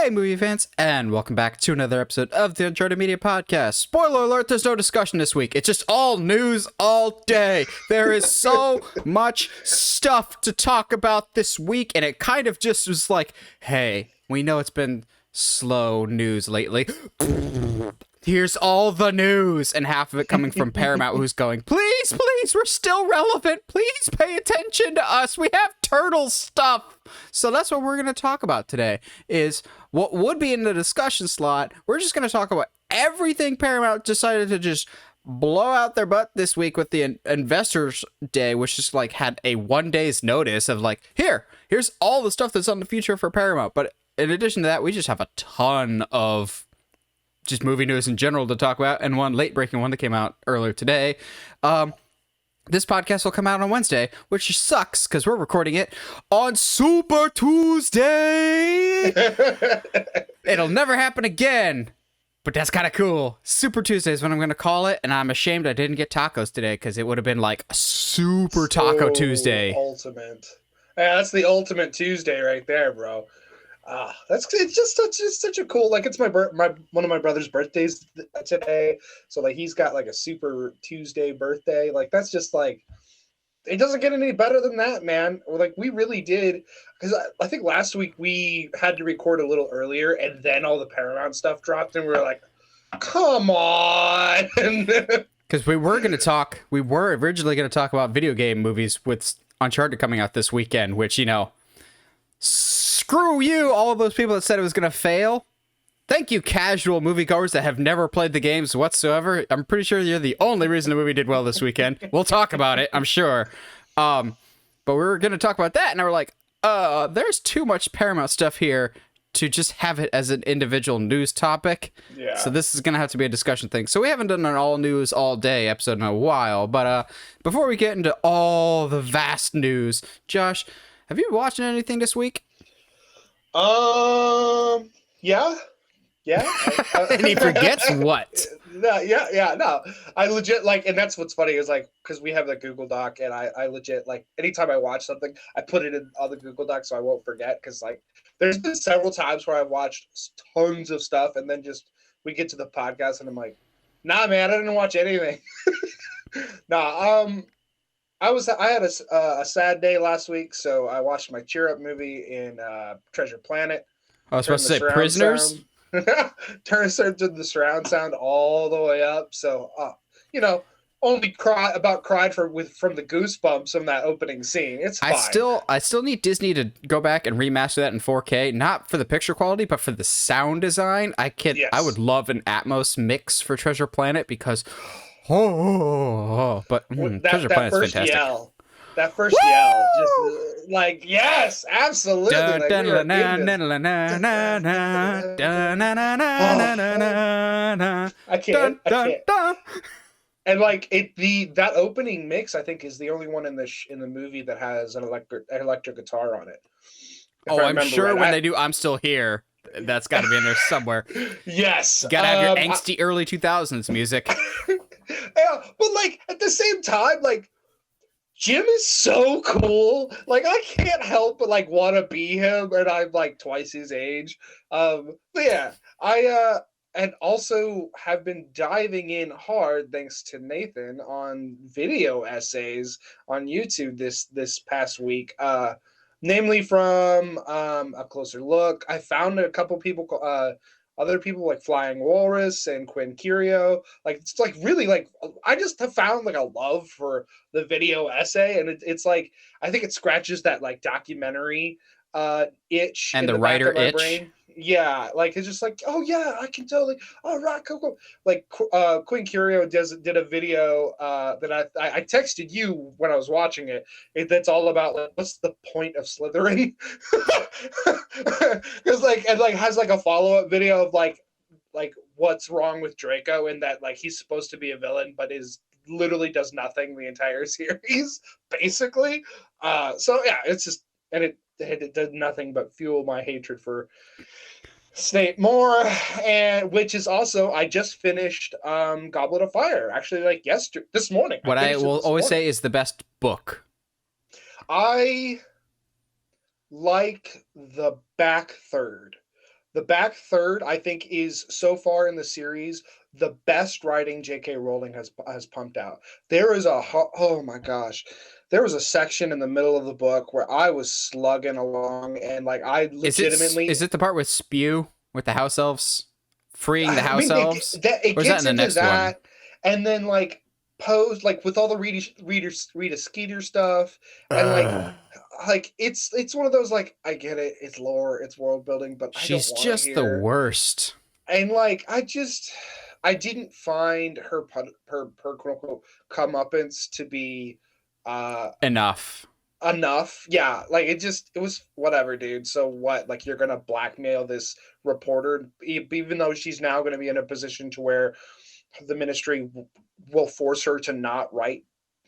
Hey, movie fans, and welcome back to another episode of the Uncharted Media Podcast. Spoiler alert, there's no discussion this week. It's just all news all day. There is so much stuff to talk about this week, and it kind of just was like, hey, we know it's been slow news lately. Here's all the news, and half of it coming from Paramount, who's going, please, we're still relevant. Please pay attention to us. We have turtle stuff. So that's what we're going to talk about today, is what would be in the discussion slot. We're just going to talk about everything Paramount decided to just blow out their butt this week with the Investors Day, which just like had a 1 day's notice of like, here's all the stuff that's on the future for Paramount. But in addition to that, we just have a ton of just movie news in general to talk about, and one late-breaking one that came out earlier today. This podcast will come out on Wednesday, which sucks because we're recording it on Super Tuesday. It'll never happen again, but that's kind of cool. Super Tuesday is what I'm going to call it, and I'm ashamed I didn't get tacos today because it would have been like Super Taco Tuesday. Ultimate. Yeah, that's the ultimate Tuesday right there, bro. It's just such a cool, like, it's my one of my brother's birthdays today, so like he's got like a Super Tuesday birthday. Like, that's just like, it doesn't get any better than that, man. Like, we really did, because I think last week we had to record a little earlier, and then all the Paramount stuff dropped, and we were like, come on. Because we were originally going to talk about video game movies with Uncharted coming out this weekend, which, you know, screw you, all of those people that said it was going to fail. Thank you, casual moviegoers that have never played the games whatsoever. I'm pretty sure you're the only reason the movie did well this weekend. We'll talk about it, I'm sure. But we were going to talk about that, and we're like, there's too much Paramount stuff here to just have it as an individual news topic. Yeah. So this is going to have to be a discussion thing. So we haven't done an all news all day episode in a while. But before we get into all the vast news, Josh, have you been watching anything this week? Yeah. And he forgets what? No. I legit, like, and that's what's funny is, like, because we have the Google Doc, and I legit, like, anytime I watch something, I put it in on the Google Doc so I won't forget, because, like, there's been several times where I've watched tons of stuff, and then just, we get to the podcast, and I'm like, nah, man, I didn't watch anything. I had a sad day last week, so I watched my cheer up movie in Treasure Planet. I was supposed to say Prisoners. Turned the surround sound all the way up, so only cried from the goosebumps from that opening scene. It's fine. I still need Disney to go back and remaster that in 4K, not for the picture quality, but for the sound design. I would love an Atmos mix for Treasure Planet because. But Treasure Planet's fantastic. That first yell, just like, yes, absolutely. I can't. And like that opening mix, I think, is the only one in the movie that has an electric guitar on it. I'm sure when they do "I'm Still Here," that's got to be in there somewhere. Yes, you gotta have your angsty early 2000s music. Yeah, but like at the same time, like Jim is so cool. Like I can't help but like want to be him, and I'm like twice his age. But yeah, I and also have been diving in hard thanks to Nathan on video essays on YouTube this past week. Namely from A Closer Look. I found a couple people. Other people like Flying Walrus and Quinn Curio. Like, it's like really like, I just have found like a love for the video essay, and it's like, I think it scratches that like documentary itch and the writer itch. Brain. Yeah, like it's just like, oh yeah, I can totally. All right, cool. Like Quinn Curio did a video that I texted you when I was watching it. That's all about like, what's the point of slithering? Because like, and like has like a follow up video of like what's wrong with Draco, and that like he's supposed to be a villain but is literally does nothing the entire series basically. So yeah, it's just, and it did nothing but fuel my hatred for Snape more, and which is also, I just finished Goblet of Fire actually, like this morning. What I will always say is the best book. I like the back third. The back third, I think, is so far in the series the best writing J.K. Rowling has pumped out. There is oh my gosh, there was a section in the middle of the book where I was slugging along, and like I legitimately is it the part with Spew with the house elves freeing the I house mean, elves? it Or is that gets in the into next that, one? and then like Poe's like with all the Rita Skeeter stuff, and Ugh. like it's one of those like I get it, it's lore, it's world building, but I don't She's want to just the hear. worst. And like I didn't find her quote unquote comeuppance to be uh Enough. enough. Yeah, like it was whatever, dude. So what? Like you're gonna blackmail this reporter, even though she's now gonna be in a position to where the ministry will force her to not write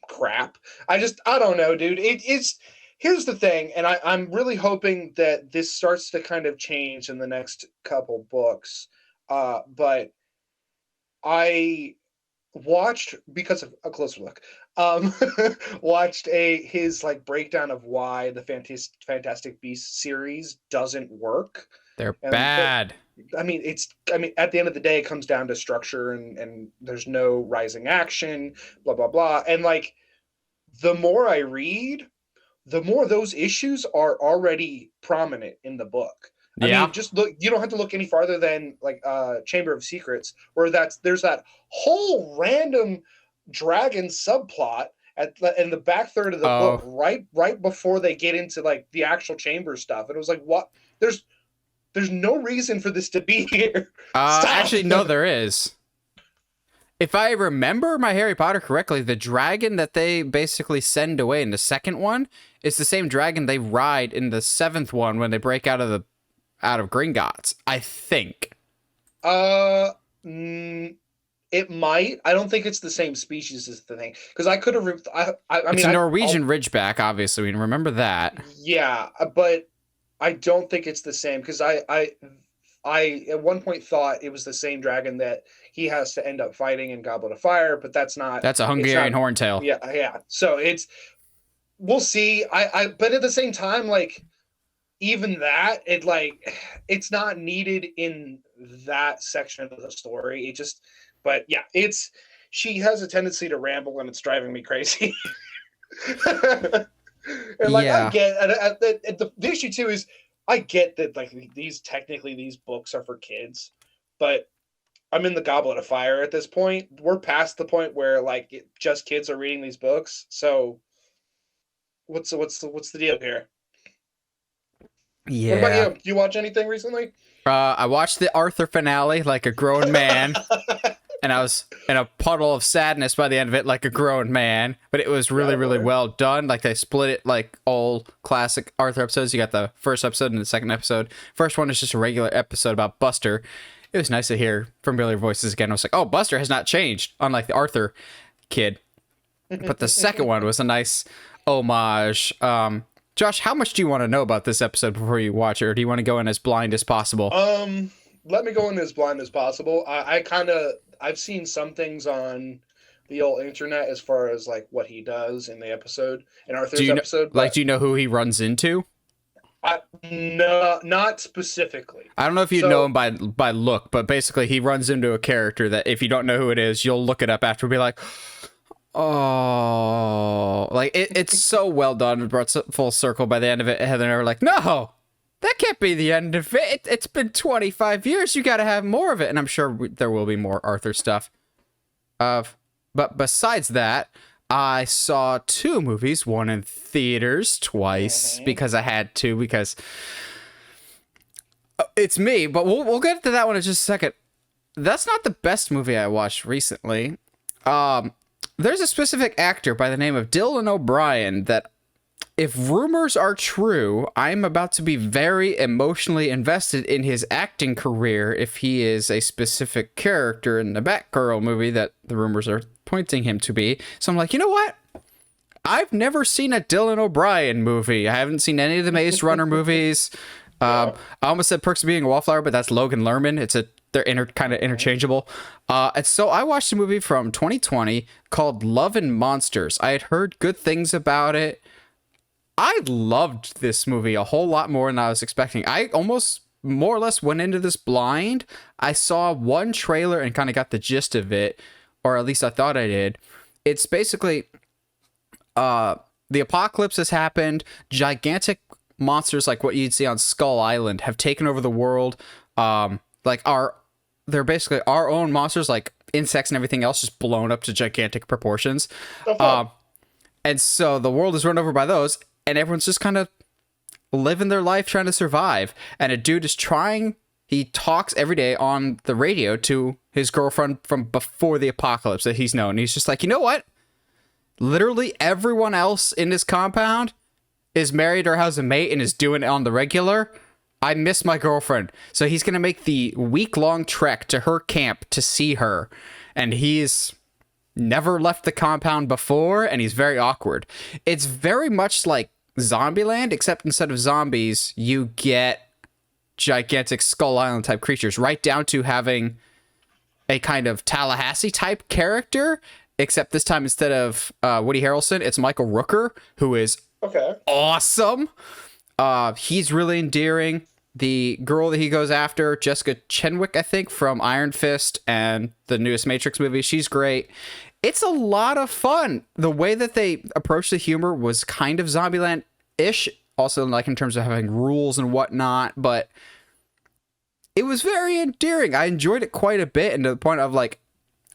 crap. I don't know, dude. It's here's the thing, and I'm really hoping that this starts to kind of change in the next couple books. But I watched because of a closer look. Um, watched his like breakdown of why the Fantastic Beasts series doesn't work, They're and bad. I mean at the end of the day it comes down to structure and there's no rising action, blah blah blah, and like the more I read, the more those issues are already prominent in the book. I Yeah. mean, just look, you don't have to look any farther than like Chamber of Secrets, where there's that whole random dragon subplot in the back third of the book, Oh. right before they get into like the actual chamber stuff. And it was like, what? There's no reason for this to be here. Stop. Actually, no, there is. If I remember my Harry Potter correctly, the dragon that they basically send away in the second one is the same dragon they ride in the seventh one when they break out of Gringotts. I think. It might. I don't think it's the same species as the thing because I could have. I It's mean, a Norwegian Ridgeback, obviously. We can remember that. yeah, but I don't think it's the same because I at one point thought it was the same dragon that he has to end up fighting in Goblet of Fire, but that's not. That's a It's Hungarian not. horntail. Yeah, yeah. So we'll see. But at the same time, like even that, it's not needed in that section of the story. But yeah, she has a tendency to ramble and it's driving me crazy. And like I Yeah. get the issue too is I get that like these books are for kids, but I'm in the Goblet of Fire at this point. We're past the point where like just kids are reading these books. So what's the deal here? Yeah. What about you? Do you watch anything recently? I watched the Arthur finale like a grown man. And I was in a puddle of sadness by the end of it, like a grown man. But it was really, really well done. Like they split it like all classic Arthur episodes. You got the first episode and the second episode. First one is just a regular episode about Buster. It was nice to hear familiar voices again. I was like, oh, Buster has not changed, unlike the Arthur kid. But the second one was a nice homage. Josh, how much do you want to know about this episode before you watch it, or do you want to go in as blind as possible? Let me go in as blind as possible. I've seen some things on the old internet as far as like what he does in the episode, in Arthur's episode. Like, do you know who he runs into? No, not specifically. I don't know if you know him by look, but basically he runs into a character that if you don't know who it is, you'll look it up after and be like, oh, like it's so well done. It brought full circle by the end of it. And they're like, no, that can't be the end of it. It's been 25 years. You got to have more of it. And I'm sure there will be more Arthur stuff. But besides that, I saw 2 movies, one in theaters twice because I had to, because it's me, but we'll get to that one in just a second. That's not the best movie I watched recently. There's a specific actor by the name of Dylan O'Brien that, if rumors are true, I'm about to be very emotionally invested in his acting career if he is a specific character in the Batgirl movie that the rumors are pointing him to be. So I'm like, you know what? I've never seen a Dylan O'Brien movie. I haven't seen any of the Maze Runner movies. I almost said Perks of Being a Wallflower, but that's Logan Lerman. They're kind of interchangeable. And so I watched a movie from 2020 called Love and Monsters. I had heard good things about it. I loved this movie a whole lot more than I was expecting. I almost more or less went into this blind. I saw one trailer and kind of got the gist of it, or at least I thought I did. It's basically the apocalypse has happened. Gigantic monsters like what you'd see on Skull Island have taken over the world. They're basically our own monsters, like insects and everything else, just blown up to gigantic proportions. And so the world is run over by those, and everyone's just kind of living their life trying to survive. And a dude is he talks every day on the radio to his girlfriend from before the apocalypse that he's known. He's just like, you know what? Literally everyone else in this compound is married or has a mate and is doing it on the regular. I miss my girlfriend. So he's going to make the week-long trek to her camp to see her. And he's never left the compound before, and he's very awkward. It's very much like Zombieland, except instead of zombies, you get gigantic Skull Island type creatures, right down to having a kind of Tallahassee type character, except this time instead of Woody Harrelson, it's Michael Rooker, who is awesome. He's really endearing. The girl that he goes after, Jessica Chenwick, I think, from Iron Fist and the newest Matrix movie, she's great. It's a lot of fun. The way that they approached the humor was kind of Zombieland-ish, also like in terms of having rules and whatnot, but it was very endearing. I enjoyed it quite a bit, and to the point of like,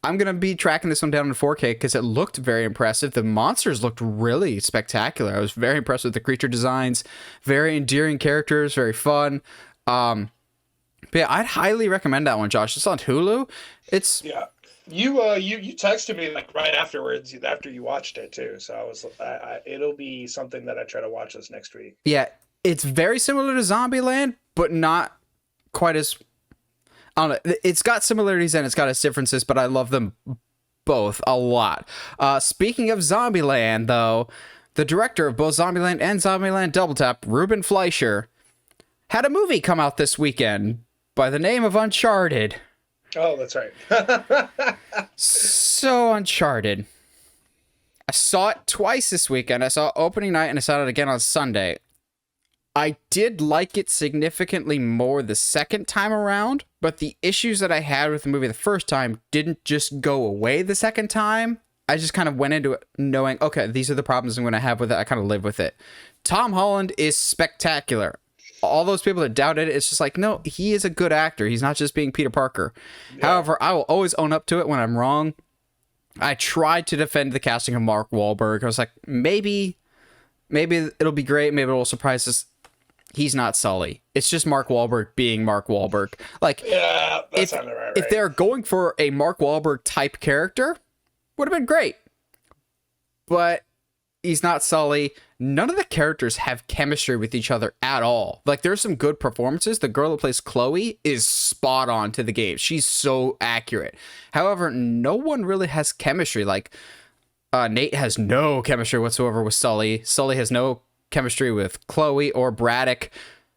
I'm going to be tracking this one down in 4K because it looked very impressive. The monsters looked really spectacular. I was very impressed with the creature designs. Very endearing characters, very fun. But yeah, I'd highly recommend that one, Josh. It's on Hulu. Yeah. You texted me like right afterwards after you watched it too. So I was it'll be something that I try to watch this next week. Yeah, it's very similar to Zombieland, but not quite as... I don't know. It's got similarities and it's got its differences, but I love them both a lot. Speaking of Zombieland, though, the director of both Zombieland and Zombieland Double Tap, Ruben Fleischer, had a movie come out this weekend by the name of Uncharted. Oh, that's right. So Uncharted. I saw it twice this weekend. I saw it opening night and I saw it again on Sunday. I did like it significantly more the second time around, but the issues that I had with the movie the first time didn't just go away the second time. I just kind of went into it knowing, okay, these are the problems I'm going to have with it. I kind of live with it. Tom Holland is spectacular. All those people that doubted it, it's just like, no, he is a good actor. He's not just being Peter Parker. Yeah. However, I will always own up to it when I'm wrong. I tried to defend the casting of Mark Wahlberg. I was like, maybe it'll be great. Maybe it'll surprise us. He's not Sully. It's just Mark Wahlberg being Mark Wahlberg. Like, yeah, that sounded right. If they're going for a Mark Wahlberg type character, would have been great. But he's not Sully. None of the characters have chemistry with each other at all. Like, there's some good performances. The girl that plays Chloe is spot on to the game. She's so accurate. However, no one really has chemistry. Like, Nate has no chemistry whatsoever with Sully. Sully has no chemistry with Chloe or Braddock.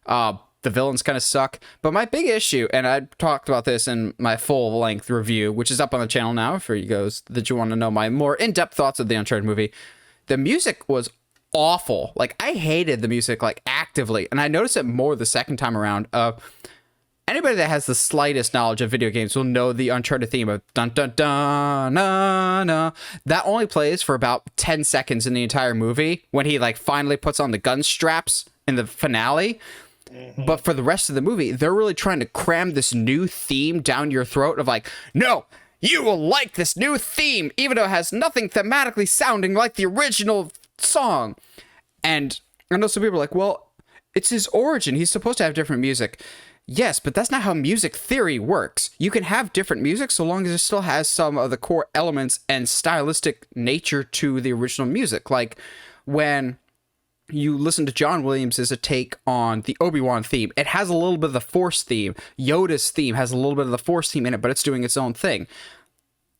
The villains kind of suck. But my big issue, and I talked about this in my full-length review, which is up on the channel now for you guys that you want to know my more in-depth thoughts of the Uncharted movie. The music was awful. Like, I hated the music, like, actively. And I noticed it more the second time around. Anybody that has the slightest knowledge of video games will know the Uncharted theme of dun dun dun na na. That only plays for about 10 seconds in the entire movie when he like finally puts on the gun straps in the finale. Mm-hmm. But for the rest of the movie, they're really trying to cram this new theme down your throat of like, no, you will like this new theme, even though it has nothing thematically sounding like the original song. And I know some people are like, well, it's his origin. He's supposed to have different music. Yes, but that's not how music theory works. You can have different music so long as it still has some of the core elements and stylistic nature to the original music. Like when you listen to John Williams' take on the Obi-Wan theme, it has a little bit of the Force theme. Yoda's theme has a little bit of the Force theme in it, but it's doing its own thing.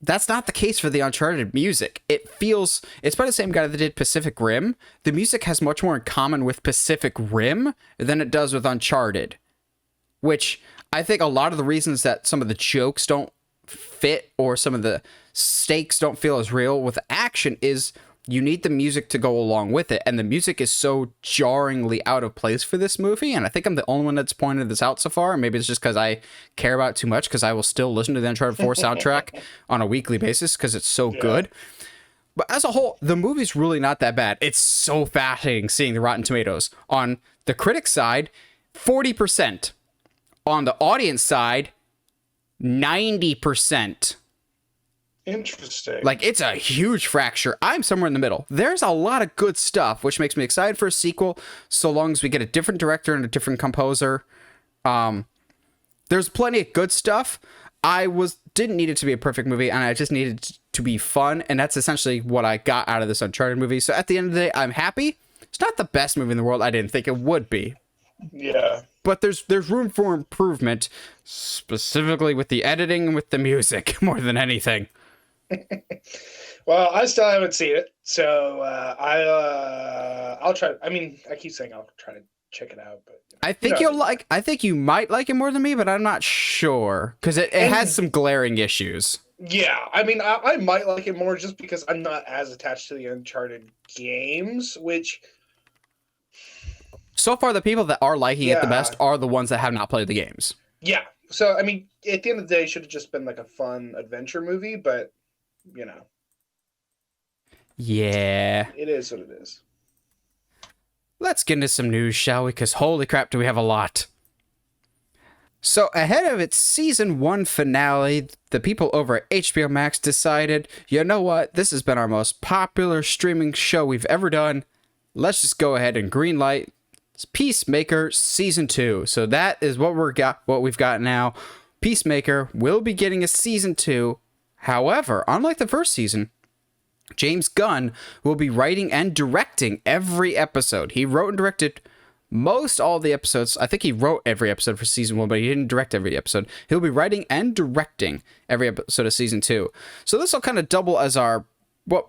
That's not the case for the Uncharted music. It's by the same guy that did Pacific Rim. The music has much more in common with Pacific Rim than it does with Uncharted. Which I think a lot of the reasons that some of the jokes don't fit or some of the stakes don't feel as real with action is you need the music to go along with it, and the music is so jarringly out of place for this movie, and I think I'm the only one that's pointed this out so far, and maybe it's just because I care about it too much, because I will still listen to the Uncharted 4 soundtrack on a weekly basis, because it's so good. But as a whole, the movie's really not that bad. It's so fascinating seeing the Rotten Tomatoes. On the critic side, 40%. On the audience side, 90%. Interesting. Like, it's a huge fracture. I'm somewhere in the middle. There's a lot of good stuff, which makes me excited for a sequel, so long as we get a different director and a different composer. There's plenty of good stuff. Didn't need it to be a perfect movie, and I just needed it to be fun, and that's essentially what I got out of this Uncharted movie. So at the end of the day, I'm happy. It's not the best movie in the world. I didn't think it would be. Yeah. But there's room for improvement, specifically with the editing and with the music, more than anything. Well, I still haven't seen it, so I'll try. I mean, I keep saying I'll try to check it out, but I think I think you might like it more than me, but I'm not sure, because it has some glaring issues. Yeah, I mean, I might like it more just because I'm not as attached to the Uncharted games, which so far the people that are liking it the best are the ones that have not played the games. Yeah, so I mean, at the end of the day, it should have just been like a fun adventure movie, but you know. Yeah. It is what it is. Let's get into some news, shall we? Because holy crap, do we have a lot. So ahead of its season 1 finale, the people over at HBO Max decided, you know what? This has been our most popular streaming show we've ever done. Let's just go ahead and greenlight Peacemaker season 2. So that is what we've got now. Peacemaker will be getting a season 2. However, unlike the first season, James Gunn will be writing and directing every episode. He wrote and directed most all the episodes. I think he wrote every episode for season 1, but he didn't direct every episode. He'll be writing and directing every episode of season 2. So this will kind of double as our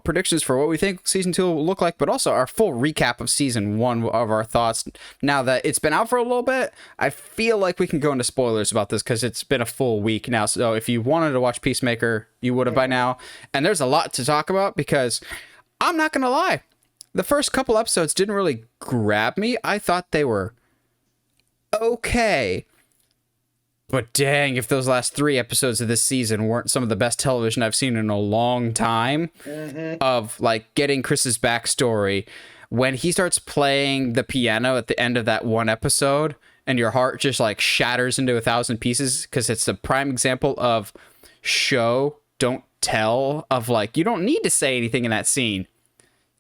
predictions for what we think season 2 will look like, but also our full recap of season 1 of our thoughts. Now that it's been out for a little bit, I feel like we can go into spoilers about this because it's been a full week now. So if you wanted to watch Peacemaker, you would have by now. And there's a lot to talk about because I'm not going to lie. The first couple episodes didn't really grab me. I thought they were okay. But dang, if those last 3 episodes of this season weren't some of the best television I've seen in a long time, of like getting Chris's backstory, when he starts playing the piano at the end of that one episode and your heart just like shatters into 1,000 pieces, because it's a prime example of show, don't tell, of like, you don't need to say anything in that scene.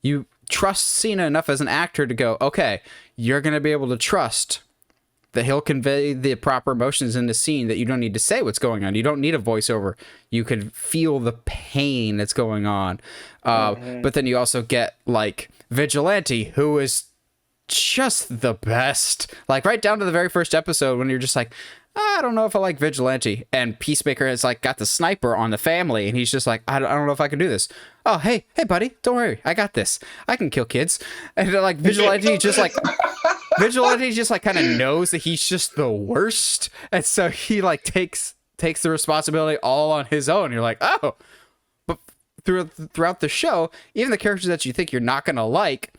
You trust Cena enough as an actor to go, okay, you're going to be able to trust that he'll convey the proper emotions in the scene, that you don't need to say what's going on. You don't need a voiceover. You can feel the pain that's going on. But then you also get like Vigilante, who is just the best. Like right down to the very first episode when you're just like, I don't know if I like Vigilante. And Peacemaker has like got the sniper on the family, and he's just like, I don't know if I can do this. Oh, hey buddy, don't worry, I got this. I can kill kids. And like Vigilante just like kind of knows that he's just the worst, and so he like takes the responsibility all on his own. You're like, oh, but throughout the show, even the characters that you think you're not gonna like,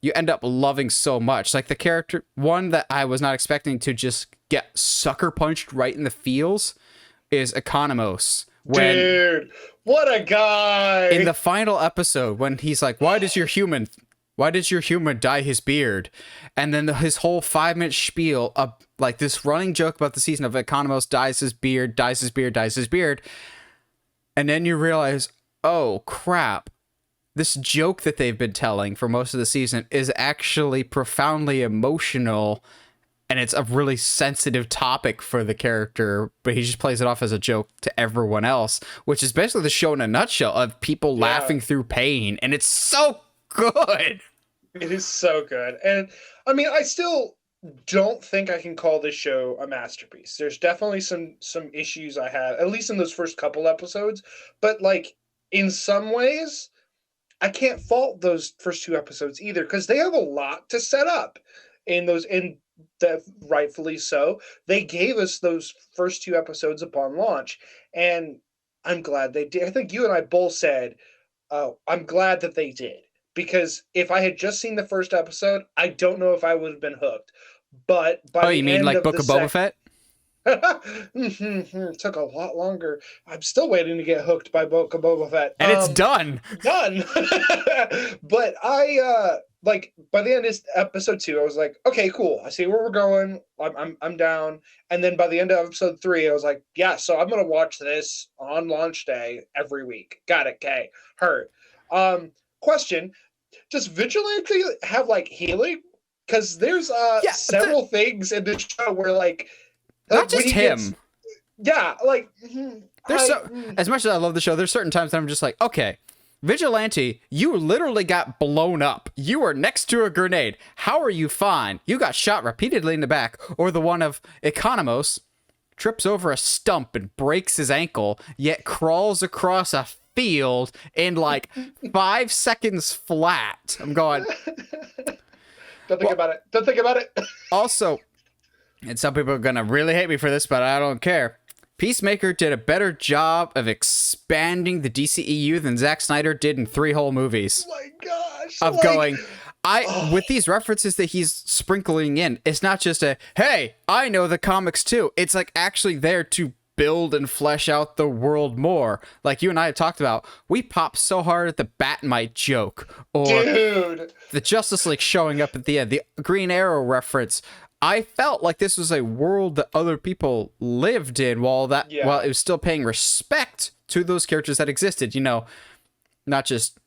you end up loving so much. Like the character one that I was not expecting to just get sucker punched right in the feels is Economos. Dude, what a guy! In the final episode, when he's like, why does your human dye his beard? And then his whole 5-minute spiel of like this running joke about the season of Economos dyes his beard. And then you realize, oh crap, this joke that they've been telling for most of the season is actually profoundly emotional, and it's a really sensitive topic for the character, but he just plays it off as a joke to everyone else, which is basically the show in a nutshell of people laughing through pain, and it's so good. It is so good. And I mean, I still don't think I can call this show a masterpiece. There's definitely some issues I have, at least in those first couple episodes, but like in some ways I can't fault those first 2 episodes either, because they have a lot to set up in those, and that rightfully so. They gave us those first 2 episodes upon launch, and I'm glad they did. I think you and I both said, I'm glad that they did, because if I had just seen the first episode, I don't know if I would have been hooked. But by Oh, the you mean end like of Book the of Boba Fett? it took a lot longer. I'm still waiting to get hooked by Book of Boba Fett. And it's done. Done. But I like by the end of episode 2, I was like, okay, cool. I see where we're going. I'm down. And then by the end of episode 3, I was like, yeah, so I'm gonna watch this on launch day every week. Got it, Kay. Heard. Question: does Vigilante have like healing? Because there's several things in the show where like not just him. Yeah, like as much as I love the show, there's certain times that I'm just like, okay, Vigilante, you literally got blown up. You were next to a grenade. How are you fine? You got shot repeatedly in the back. Or the one of Economos trips over a stump and breaks his ankle, yet crawls across a field in like 5 seconds flat. I'm going... Don't think about it. Don't think about it. Also, and some people are going to really hate me for this, but I don't care. Peacemaker did a better job of expanding the DCEU than Zack Snyder did in 3 whole movies. Oh my gosh. Of going, with these references that he's sprinkling in, it's not just a, hey, I know the comics too. It's like actually there to build and flesh out the world more. Like you and I have talked about, we popped so hard at the Batmite joke, or the Justice League showing up at the end, the Green Arrow reference. I felt like this was a world that other people lived in while it was still paying respect to those characters that existed, you know, not just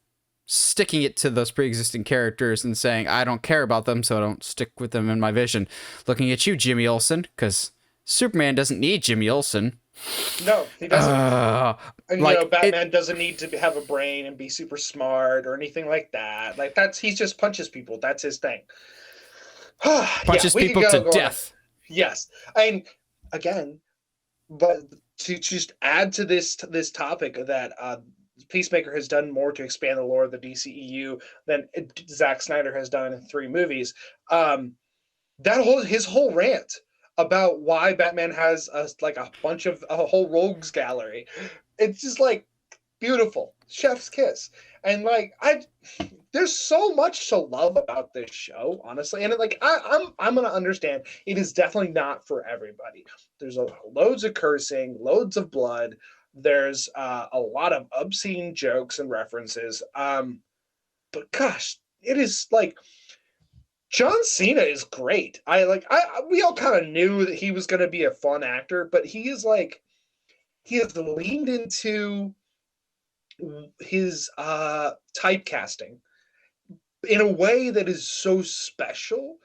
sticking it to those pre-existing characters and saying, I don't care about them, so I don't stick with them in my vision. Looking at you, Jimmy Olsen, because Superman doesn't need Jimmy Olsen. No, he doesn't. And like, you know, Batman doesn't need to have a brain and be super smart or anything like that. Like he just punches people. That's his thing. Punches people to death. Yes. And again, but to just add to this topic that Peacemaker has done more to expand the lore of the DCEU than Zack Snyder has done in 3 movies. His whole rant about why Batman has a whole rogues gallery. It's just like beautiful. Chef's kiss. And like there's so much to love about this show, honestly. And like I'm gonna understand it is definitely not for everybody. There's loads of cursing, loads of blood. There's a lot of obscene jokes and references. But gosh, it is like John Cena is great. We all kind of knew that he was going to be a fun actor, but he has leaned into his typecasting in a way that is so special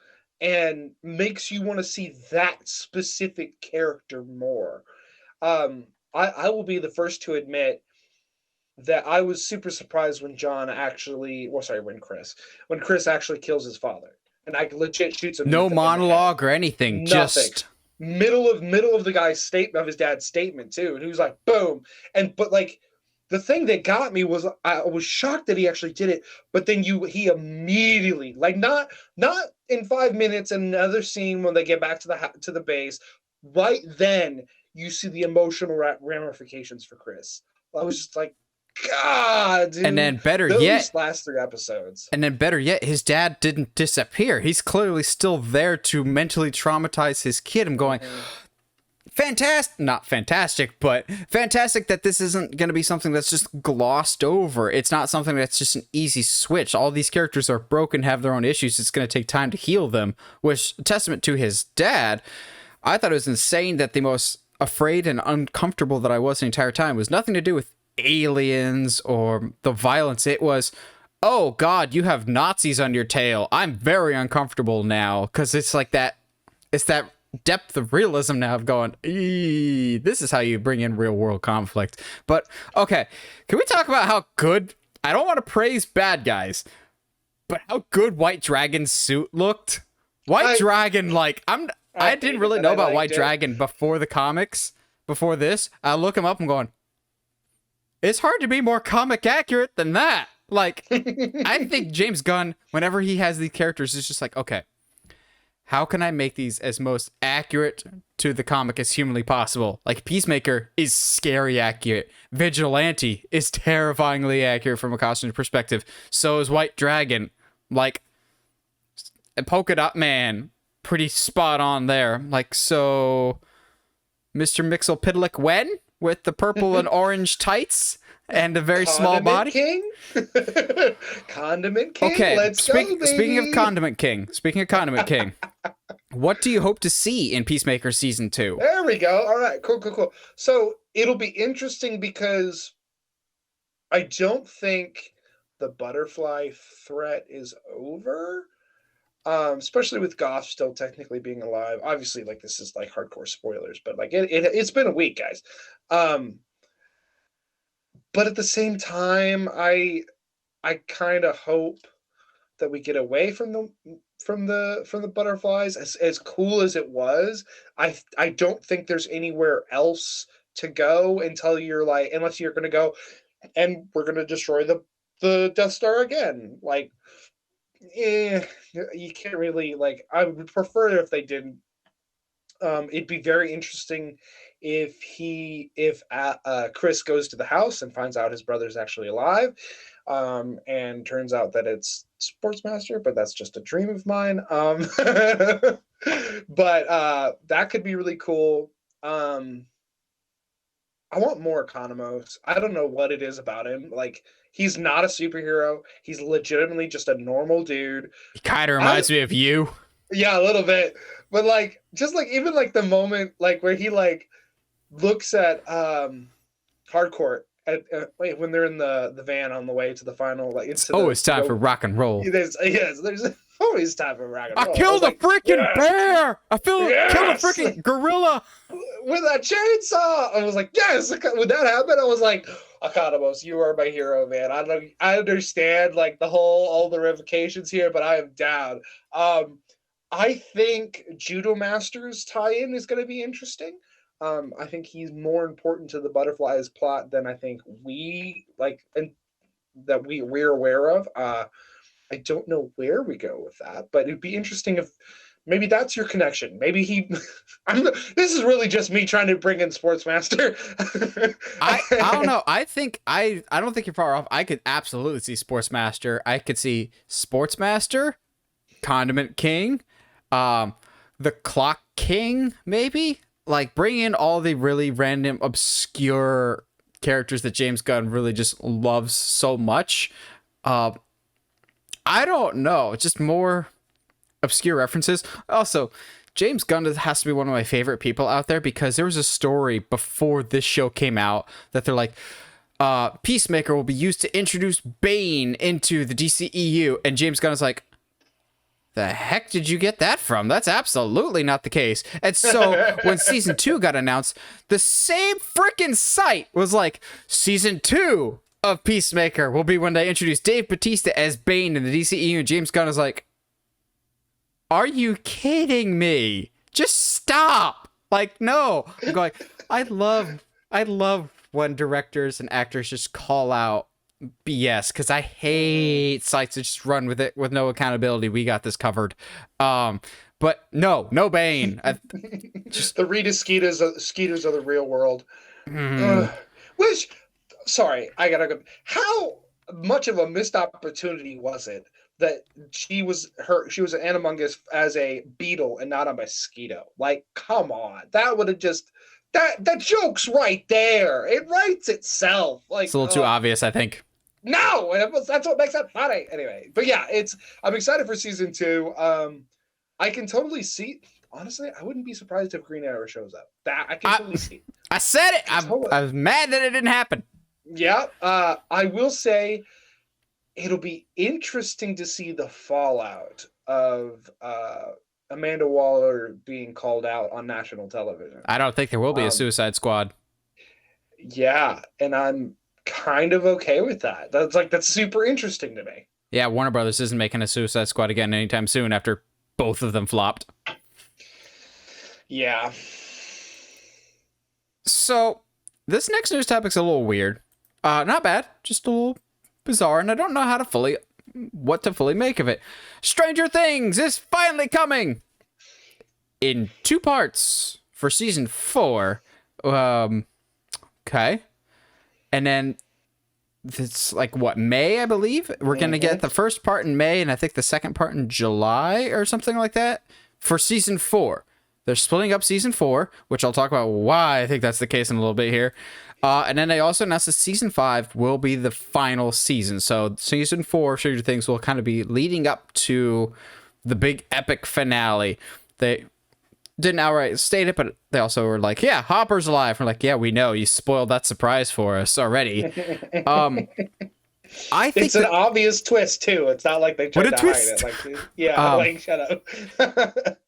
and makes you want to see that specific character more. I will be the first to admit that I was super surprised when Chris actually kills his father. And I legit shoots him. No monologue or anything. Nothing. Just middle of the guy's statement, of his dad's statement too. And he was like, boom. But like the thing that got me was I was shocked that he actually did it. But then he immediately, like not in 5 minutes, another scene when they get back to the base. Right then you see the emotional ramifications for Chris. I was just like, God, dude. And then better yet, last 3 episodes. And then better yet, his dad didn't disappear. He's clearly still there to mentally traumatize his kid. I'm going, not fantastic, but fantastic that this isn't going to be something that's just glossed over. It's not something that's just an easy switch. All these characters are broken, have their own issues. It's going to take time to heal them, which, testament to his dad, I thought it was insane that the most afraid and uncomfortable that I was the entire time was nothing to do with aliens or the violence. It was, oh God, you have Nazis on your tail. I'm very uncomfortable now, because it's like that. It's that depth of realism now of going, this is how you bring in real world conflict. But okay, can we talk about how good, I don't want to praise bad guys, but how good White Dragon's suit looked? Dragon, like I didn't really know about White Dragon before the comics. Before this, I look him up and going, it's hard to be more comic accurate than that. Like, I think James Gunn, whenever he has these characters, is just like, okay, how can I make these as most accurate to the comic as humanly possible? Like, Peacemaker is scary accurate. Vigilante is terrifyingly accurate from a costume perspective. So is White Dragon. Like, and Polka Dot Man, pretty spot on there. Like, so Mr. Mixelpidlick Wen with the purple and orange tights and a very small body. King? Condiment King? Okay, Let's go, baby. Speaking of Condiment King, what do you hope to see in Peacemaker Season 2? There we go. All right, cool. So it'll be interesting because I don't think the butterfly threat is over. Especially with Goff still technically being alive. Obviously, like, this is like hardcore spoilers, but like it's been a week, guys. But at the same time, I kind of hope that we get away from the butterflies. As cool as it was, I don't think there's anywhere else to go until you're like, unless you're gonna go and we're gonna destroy the Death Star again. Like, you can't really, like, I would prefer if they didn't. It'd be very interesting if Chris goes to the house and finds out his brother's actually alive, and turns out that it's Sportsmaster, but that's just a dream of mine. But that could be really cool. I want more Economos. I don't know what it is about him. Like, he's not a superhero. He's legitimately just a normal dude. He kind of reminds me of you. Yeah, a little bit. But like, just like, even like the moment like where he like looks at Hardcourt at when they're in the van on the way to the final, like, it's time for rock and roll. There's always time for rock and roll. I killed a freaking bear. Killed a freaking gorilla with a chainsaw. I was like, yes. When that happened, I was like, Economos, you are my hero, man. I understand like all the ramifications here, but I am down. I think Judo Master's tie-in is going to be interesting. I think he's more important to the Butterflies plot than I think we're aware of. I don't know where we go with that, but it'd be interesting if maybe that's your connection. Maybe this is really just me trying to bring in Sportsmaster. I don't know. I don't think you're far off. I could absolutely see Sportsmaster. I could see Sportsmaster, Condiment King, the Clock King, maybe. Like, bring in all the really random, obscure characters that James Gunn really just loves so much. I don't know. Just more obscure references. Also, James Gunn has to be one of my favorite people out there, because there was a story before this show came out that they're like, Peacemaker will be used to introduce Bane into the DCEU. And James Gunn is like, the heck did you get that from? That's absolutely not the case. And so when season 2 got announced, the same freaking site was like, season 2 of Peacemaker will be when they introduce Dave Bautista as Bane in the DCEU. And James Gunn is like, are you kidding me? Just stop. Like, no. I'm going, I love when directors and actors just call out BS, because I hate sites that just run with it with no accountability. We got this covered. But no Bane. Just the Rita Skeeters of the real world. Which, sorry, I gotta go. How much of a missed opportunity was it that she was an Animungus as a beetle and not a mosquito? Like, come on, that would have just that joke's right there. It writes itself. Like, it's a little too obvious, I think. No, that's what makes it funny. Anyway, but yeah, I'm excited for season 2. I can totally see. Honestly, I wouldn't be surprised if Green Arrow shows up. That I can totally see. I said it. I was mad that it didn't happen. Yeah. I will say it'll be interesting to see the fallout of Amanda Waller being called out on national television. I don't think there will be a Suicide Squad. Yeah, and I'm kind of okay with that. That's super interesting to me. Yeah, Warner Brothers isn't making a Suicide Squad again anytime soon after both of them flopped. Yeah. So, this next news topic's a little weird. Not bad, just a little bizarre, and I don't know what to fully make of it. Stranger Things is finally coming! in 2 parts for season 4. Okay. And then it's like what, May, I believe? We're going to get the first part in May and I think the second part in July or something like that for season 4. They're splitting up season 4, which I'll talk about why I think that's the case in a little bit here. And then they also announced that season 5 will be the final season. So season 4 of Stranger Things will kind of be leading up to the big epic finale. They didn't outright state it, but they also were like, yeah, Hopper's alive. We're like, yeah, we know. You spoiled that surprise for us already. I think it's an obvious twist, too. It's not like they tried to hide it. Like, yeah, like, shut up.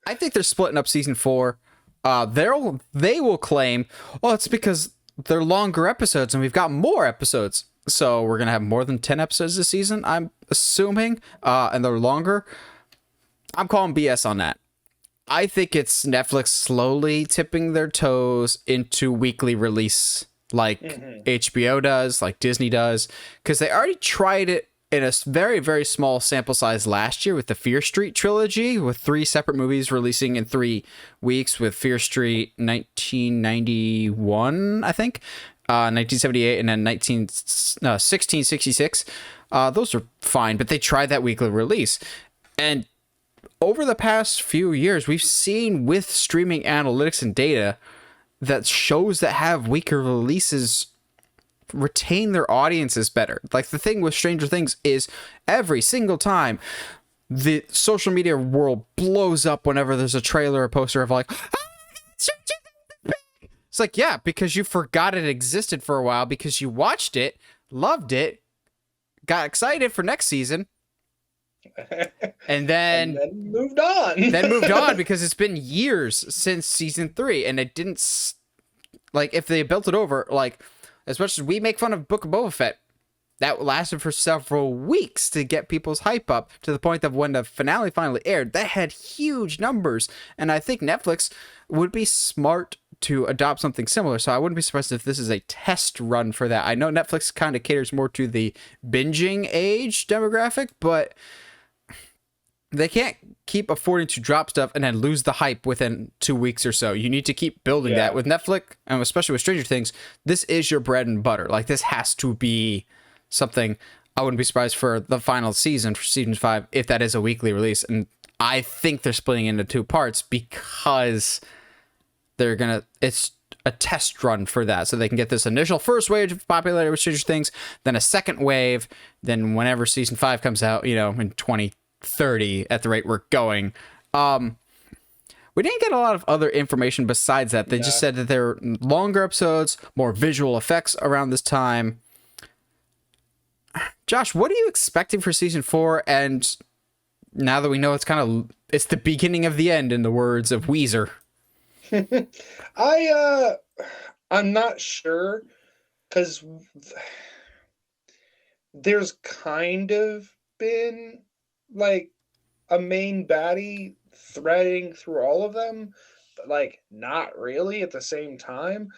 I think they're splitting up season 4. They will claim, well, it's because they're longer episodes and we've got more episodes. So we're going to have more than 10 episodes this season, I'm assuming, and they're longer. I'm calling BS on that. I think it's Netflix slowly tipping their toes into weekly release like HBO does, like Disney does, because they already tried it in a very, very small sample size last year with the Fear Street trilogy, with 3 separate movies releasing in 3 weeks, with Fear Street 1991, I think, 1978, and then 1666. Those are fine, but they tried that weekly release. And over the past few years, we've seen with streaming analytics and data that shows that have weaker releases retain their audiences better. Like the thing with Stranger Things is every single time the social media world blows up whenever there's a trailer or poster of like, it's like, yeah, because you forgot it existed for a while because you watched it, loved it, got excited for next season, and then moved on. Then moved on because it's been years since season 3, and it didn't like if they built it over, like as much as we make fun of Book of Boba Fett, that lasted for several weeks to get people's hype up to the point that when the finale finally aired, that had huge numbers. And I think Netflix would be smart to adopt something similar. So I wouldn't be surprised if this is a test run for that. I know Netflix kind of caters more to the binging age demographic, but they can't keep affording to drop stuff and then lose the hype within 2 weeks or so. You need to keep building that with Netflix, and especially with Stranger Things. This is your bread and butter. Like, this has to be something. I wouldn't be surprised for the final season, for season 5, if that is a weekly release. And I think they're splitting into 2 parts because it's a test run for that. So they can get this initial first wave of popularity with Stranger Things, then a second wave, then whenever season 5 comes out, in 2030 at the rate we're going. We didn't get a lot of other information besides that. They just said that there were longer episodes, more visual effects around this time. Josh, what are you expecting for season 4? And now that we know it's the beginning of the end, in the words of Weezer. I'm not sure, because there's kind of been like a main baddie threading through all of them, but like not really at the same time,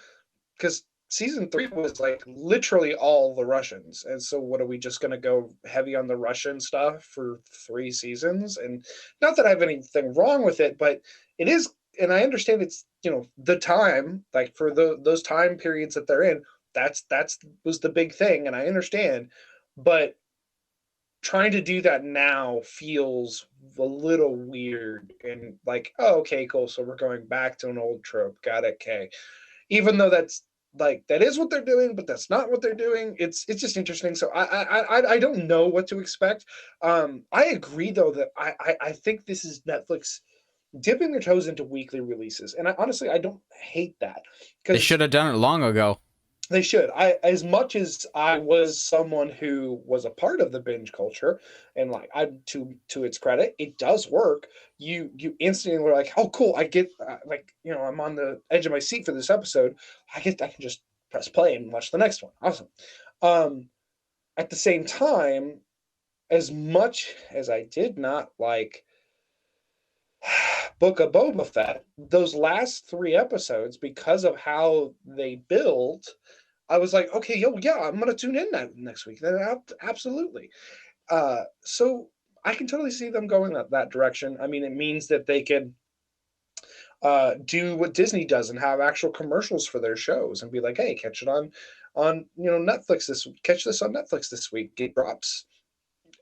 because season 3 was like literally all the Russians. And so what, are we just going to go heavy on the Russian stuff for 3 seasons? And not that I have anything wrong with it, but it is, and I understand it's, the time, like for those time periods that they're in, that's was the big thing. And I understand, but trying to do that now feels a little weird and like, oh, okay, cool. So we're going back to an old trope. Got it. Okay. Even though that is what they're doing, but that's not what they're doing. It's just interesting. So I don't know what to expect. I agree though that I think this is Netflix dipping their toes into weekly releases, and honestly I don't hate that. They should have done it long ago. They should. As much as I was someone who was a part of the binge culture, and like to its credit, it does work. You instantly were like, oh, cool. I get I'm on the edge of my seat for this episode. I can just press play and watch the next one. Awesome. At the same time, as much as I did not like Book of Boba Fett, those last 3 episodes, because of how they built, I was like, okay, I'm gonna tune in that next week. Absolutely. So I can totally see them going that direction. I mean, it means that they could do what Disney does and have actual commercials for their shows and be like, hey, catch it on Netflix catch this on Netflix this week. It drops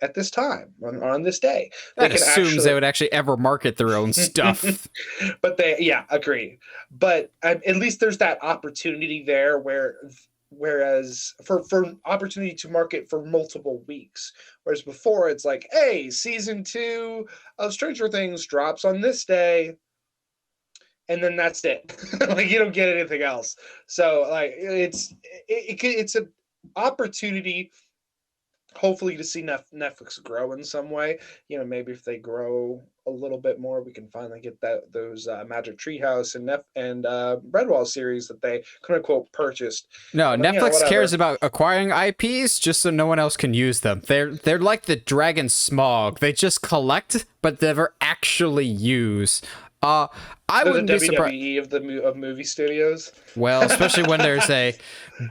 at this time on this day. They That can assumes they actually would actually ever market their own stuff. but agree. But at least there's that opportunity there whereas for opportunity to market for multiple weeks, whereas before it's like, hey, season 2 of Stranger Things drops on this day, and then that's it. Like, you don't get anything else. So like it's an opportunity, hopefully, to see Netflix grow in some way. Maybe if they grow a little bit more, we can finally get those Magic Treehouse and Redwall series that they quote unquote purchased. No, And, Netflix cares whatever. about acquiring IPs just so no one else can use them. They're like the Dragon Smog. They just collect, but never actually use. I They're wouldn't the be surprised. WWE of movie studios. Well, especially when there's a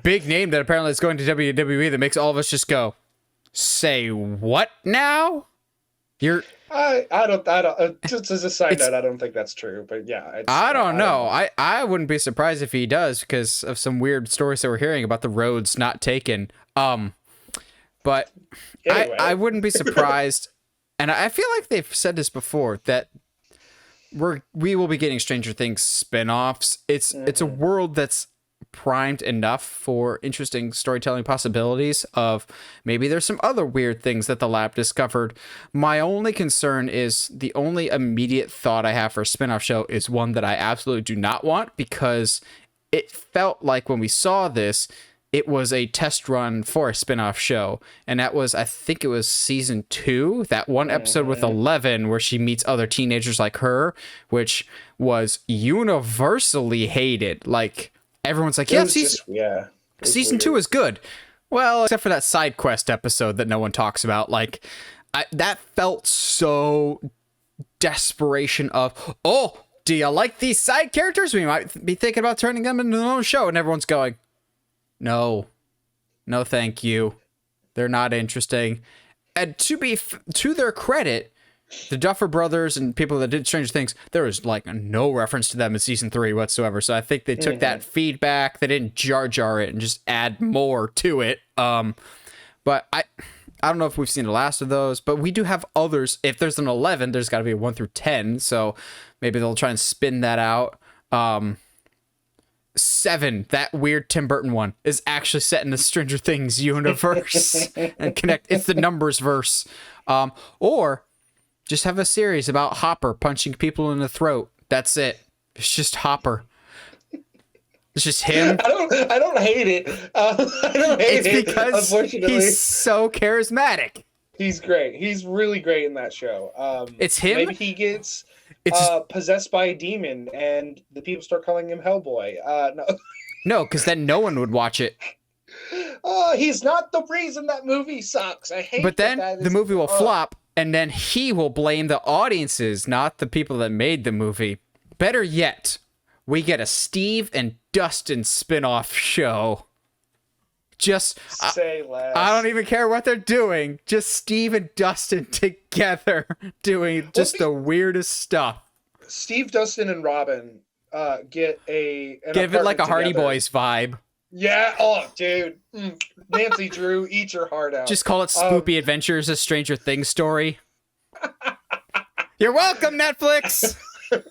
big name that apparently is going to WWE that makes all of us just go, "Say what now?" I don't just as a side note, I don't think that's true, but yeah, I don't know. I wouldn't be surprised if he does because of some weird stories that we're hearing about the roads not taken. But Anyway. I wouldn't be surprised, and I feel like they've said this before, that we will be getting Stranger Things spin-offs. It's a world that's primed enough for interesting storytelling possibilities of maybe there's some other weird things that the lab discovered. My only concern is the only immediate thought I have for a spin-off show is one that I absolutely do not want, because it felt like when we saw this, it was a test run for a spin-off show. And that was, I think it was season 2, that one episode with Eleven where she meets other teenagers like her, which was universally hated. Like, everyone's like, yeah, season 2 is good. Well, except for that side quest episode that no one talks about. Like, that felt so desperation of, oh, do you like these side characters? We might be thinking about turning them into their own show. And everyone's going, no, thank you. They're not interesting. And to their credit, the Duffer Brothers and people that did Stranger Things, there was like no reference to them in season 3 whatsoever. So I think they took that feedback. They didn't jar it and just add more to it. But I don't know if we've seen the last of those, but we do have others. If there's an 11, there's got to be a 1 through 10. So maybe they'll try and spin that out. 7, that weird Tim Burton one, is actually set in the Stranger Things universe and connect. It's the numbers verse. Or just have a series about Hopper punching people in the throat. That's it. It's just Hopper. It's just him. I don't hate it. I don't hate it because unfortunately. He's so charismatic. He's great. He's really great in that show. It's him. Maybe he gets possessed by a demon and the people start calling him Hellboy. No, because then no one would watch it. He's not the reason that movie sucks. I hate. But then the movie will flop, and then he will blame the audiences, not the people that made the movie. Better yet, we get a Steve and Dustin spin-off show. Just say less. I don't even care what they're doing. Just Steve and Dustin together doing just the weirdest stuff. Steve, Dustin, and Robin give it like a Hardy Boys vibe. Yeah. Oh, dude. Nancy Drew, eat your heart out. Just call it Spoopy Adventures, a Stranger Things story. You're welcome, Netflix.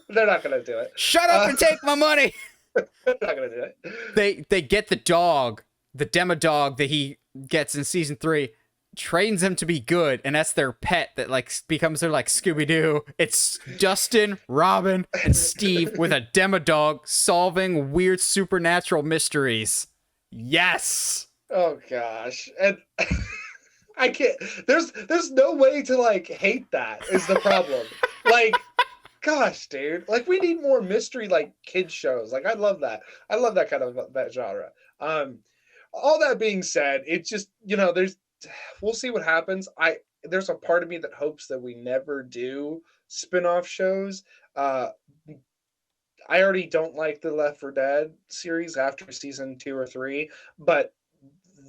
They're not gonna do it. Shut up and take my money. They're not gonna do it. They get the dog. The demo dog that he gets in season 3 trains him to be good, and that's their pet that like becomes their like Scooby-Doo. It's Dustin, Robin, and Steve with a demo dog solving weird supernatural mysteries. Yes. Oh gosh. And I can't there's no way to like hate that is the problem. Like, gosh, dude. Like, we need more mystery like kids shows. Like, I love that. I love that kind of that genre. All that being said, it's just, we'll see what happens. There's a part of me that hopes that we never do spin-off shows. I already don't like the Left 4 Dead series after season 2 or 3, but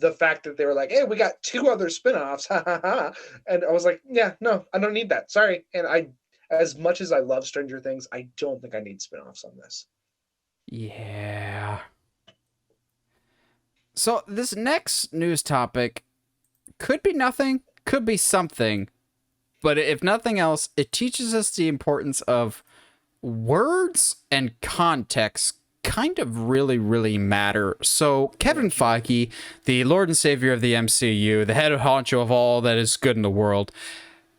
the fact that they were like, hey, we got 2 other spin-offs, and I was like, yeah, no, I don't need that. Sorry. And as much as I love Stranger Things, I don't think I need spinoffs on this. Yeah. So this next news topic could be nothing, could be something, but if nothing else, it teaches us the importance of words and context kind of really matter. So Kevin Feige, the Lord and Savior of the MCU, the head honcho of all that is good in the world,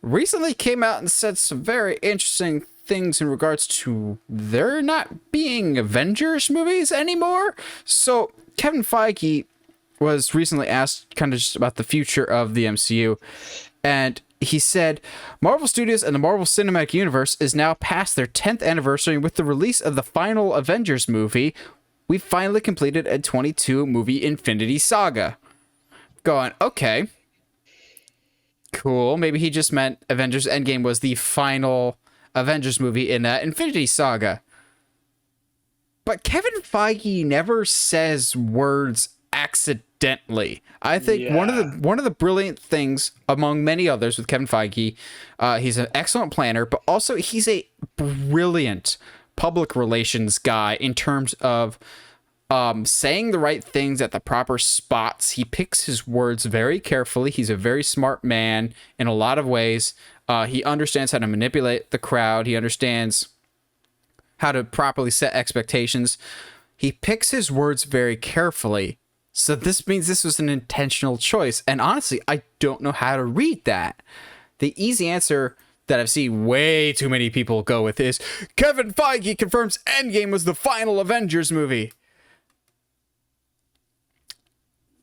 recently came out and said some very interesting things in regards to there not being Avengers movies anymore. So Kevin Feige was recently asked kind of just about the future of the MCU, and he said, Marvel Studios and the Marvel Cinematic Universe is now past their 10th anniversary. With the release of the final Avengers movie, we finally completed a 22-movie Infinity Saga. Going, okay, cool. Maybe he just meant Avengers Endgame was the final Avengers movie in that Infinity Saga. But Kevin Feige never says words accidentally. I think one of the brilliant things, among many others, with Kevin Feige, he's an excellent planner, but also he's a brilliant public relations guy in terms of saying the right things at the proper spots. He picks his words very carefully. He's a very smart man in a lot of ways. He understands how to manipulate the crowd. He understands how to properly set expectations. He picks his words very carefully. So this means this was an intentional choice. And honestly, I don't know how to read that. The easy answer that I've seen way too many people go with is Kevin Feige confirms Endgame was the final Avengers movie.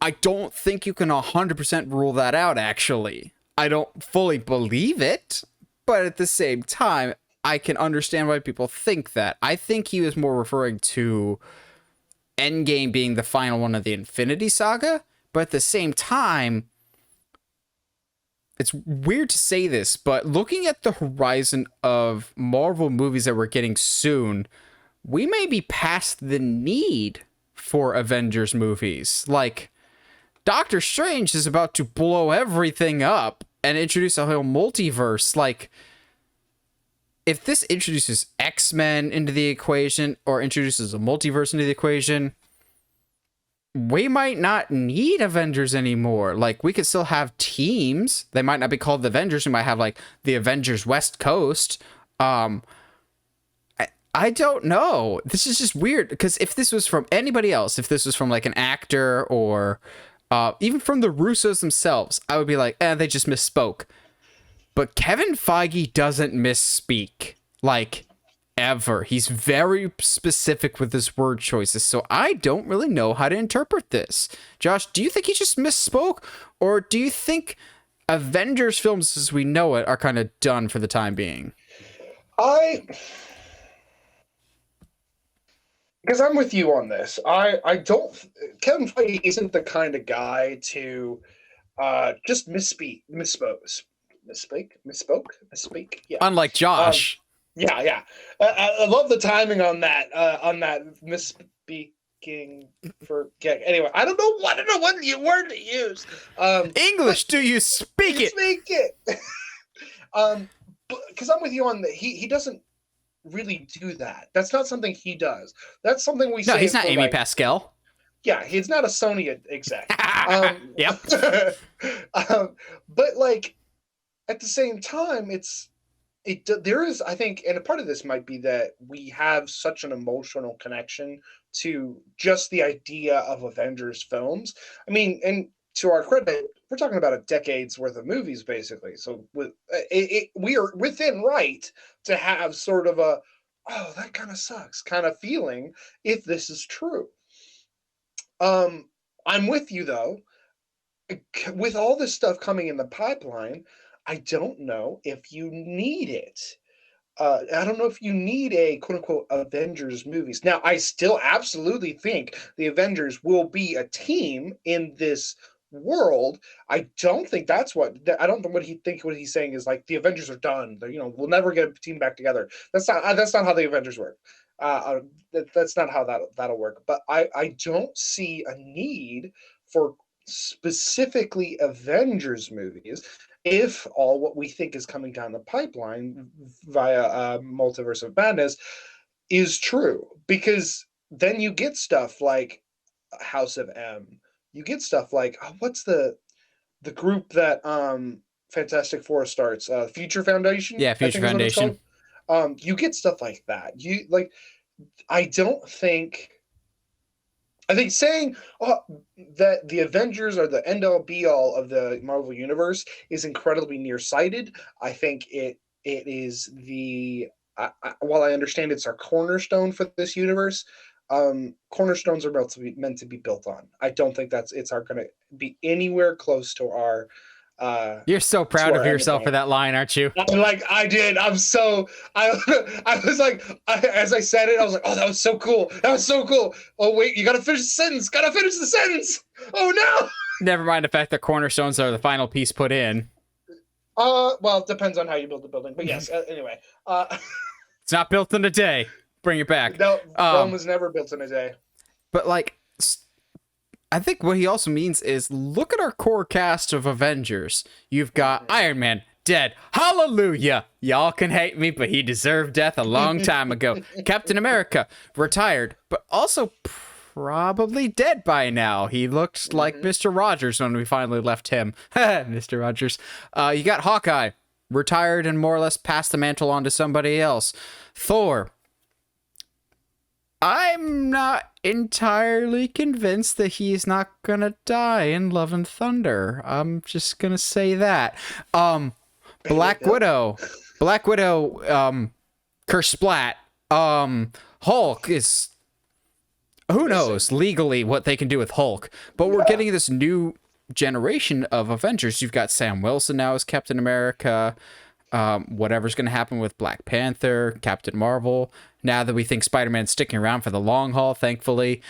I don't think you can 100% rule that out, actually. I don't fully believe it, but at the same time, I can understand why people think that. I think he was more referring to Endgame being the final one of the Infinity Saga, but at the same time, it's weird to say this, but looking at the horizon of Marvel movies that we're getting soon, we may be past the need for Avengers movies. Like, Doctor Strange is about to blow everything up and introduce a whole multiverse. Like, if this introduces X-Men into the equation or introduces a multiverse into the equation, we might not need Avengers anymore. Like, we could still have teams. They might not be called the Avengers. We might have, like, the Avengers West Coast. I don't know. This is just weird, because if this was from anybody else, if this was from, like, an actor or even from the Russos themselves, I would be like, they just misspoke. But Kevin Feige doesn't misspeak, like, ever. He's very specific with his word choices, so I don't really know how to interpret this. Josh, do you think he just misspoke, or do you think Avengers films as we know it are kind of done for the time being? Because I'm with you on this. I don't. Kevin Feige isn't the kind of guy to just misspeak. Yeah. Unlike Josh. Yeah. I love the timing on that. Misspeaking. Anyway, I don't know what word to use. English, do you speak it? Speak it. Because I'm with you on that. He doesn't really do that. That's not something he does. That's something we say. No, he's not Amy Pascal. Yeah, he's not a Sony exec. Yep. But like at the same time, there is, I think, and a part of this might be that we have such an emotional connection to just the idea of Avengers films. I mean, and to our credit, we're talking about a decade's worth of movies, basically. So we are within right to have sort of a, oh, that kind of sucks kind of feeling if this is true. I'm with you, though. With all this stuff coming in the pipeline, I don't know if you need it. I don't know if you need a quote-unquote Avengers movies. Now, I still absolutely think the Avengers will be a team in this world. I don't think that's I don't know what he's saying is like the Avengers are done. We'll never get a team back together. That's not how the Avengers work. That's not how that'll work. But I don't see a need for specifically Avengers movies. if all what we think is coming down the pipeline via Multiverse of Madness is true, because then you get stuff like House of M. You get stuff like what's the group that Fantastic Four starts? Future Foundation. Yeah, I Future think is what it's Foundation. called. You get stuff like that. You like. I don't think. I think saying that the Avengers are the end all be all of the Marvel universe is incredibly nearsighted. I think it is the while I understand it's our cornerstone for this universe, cornerstones are meant to be built on. I don't think it's going to be anywhere close to our. You're so proud of yourself for that line, aren't you? Like I did. I'm so I was like as I said it, I was like, oh, that was so cool. That was so cool. Oh wait, you gotta finish the sentence. Gotta finish the sentence. Oh no. Never mind the fact that cornerstones are the final piece put in. Well, it depends on how you build the building, but yes. Anyway, it's not built in a day. Bring it back. No, Rome was never built in a day. But like, I think what he also means is look at our core cast of Avengers. You've got Iron Man, dead. Hallelujah. Y'all can hate me, but he deserved death a long time ago. Captain America, retired, but also probably dead by now. He looked like Mr. Rogers when we finally left him. Mr. Rogers. You got Hawkeye, retired and more or less passed the mantle on to somebody else. Thor. I'm not entirely convinced that he's not gonna die in Love and Thunder. I'm just gonna say that. Black Widow, Curse Splat. Hulk is, who knows legally what they can do with Hulk, but we're getting this new generation of Avengers. You've got Sam Wilson now as Captain America. Whatever's going to happen with Black Panther, Captain Marvel. Now that we think Spider-Man's sticking around for the long haul, thankfully,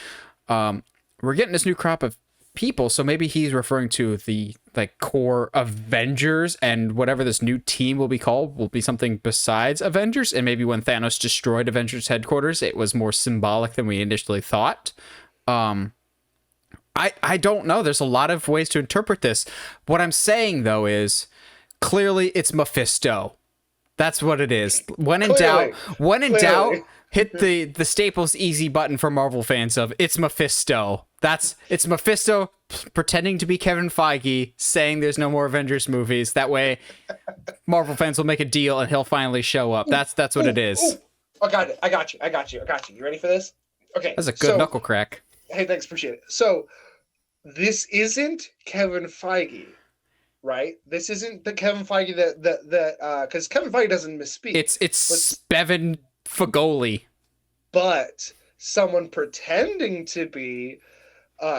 we're getting this new crop of people. So maybe he's referring to the core Avengers, and whatever this new team will be called will be something besides Avengers. And maybe when Thanos destroyed Avengers headquarters, it was more symbolic than we initially thought. I don't know. There's a lot of ways to interpret this. What I'm saying though is, clearly, it's Mephisto. That's what it is. When in doubt, hit the Staples easy button for Marvel fans of it's Mephisto. It's Mephisto pretending to be Kevin Feige, saying there's no more Avengers movies. That way, Marvel fans will make a deal and he'll finally show up. That's what it is. I got it. I got you. You ready for this? Okay. That's a good knuckle crack. Hey, thanks. Appreciate it. So, this isn't Kevin Feige. Right, this isn't the Kevin Feige that because Kevin Feige doesn't misspeak. It's Bevan Fagoli, but someone pretending to be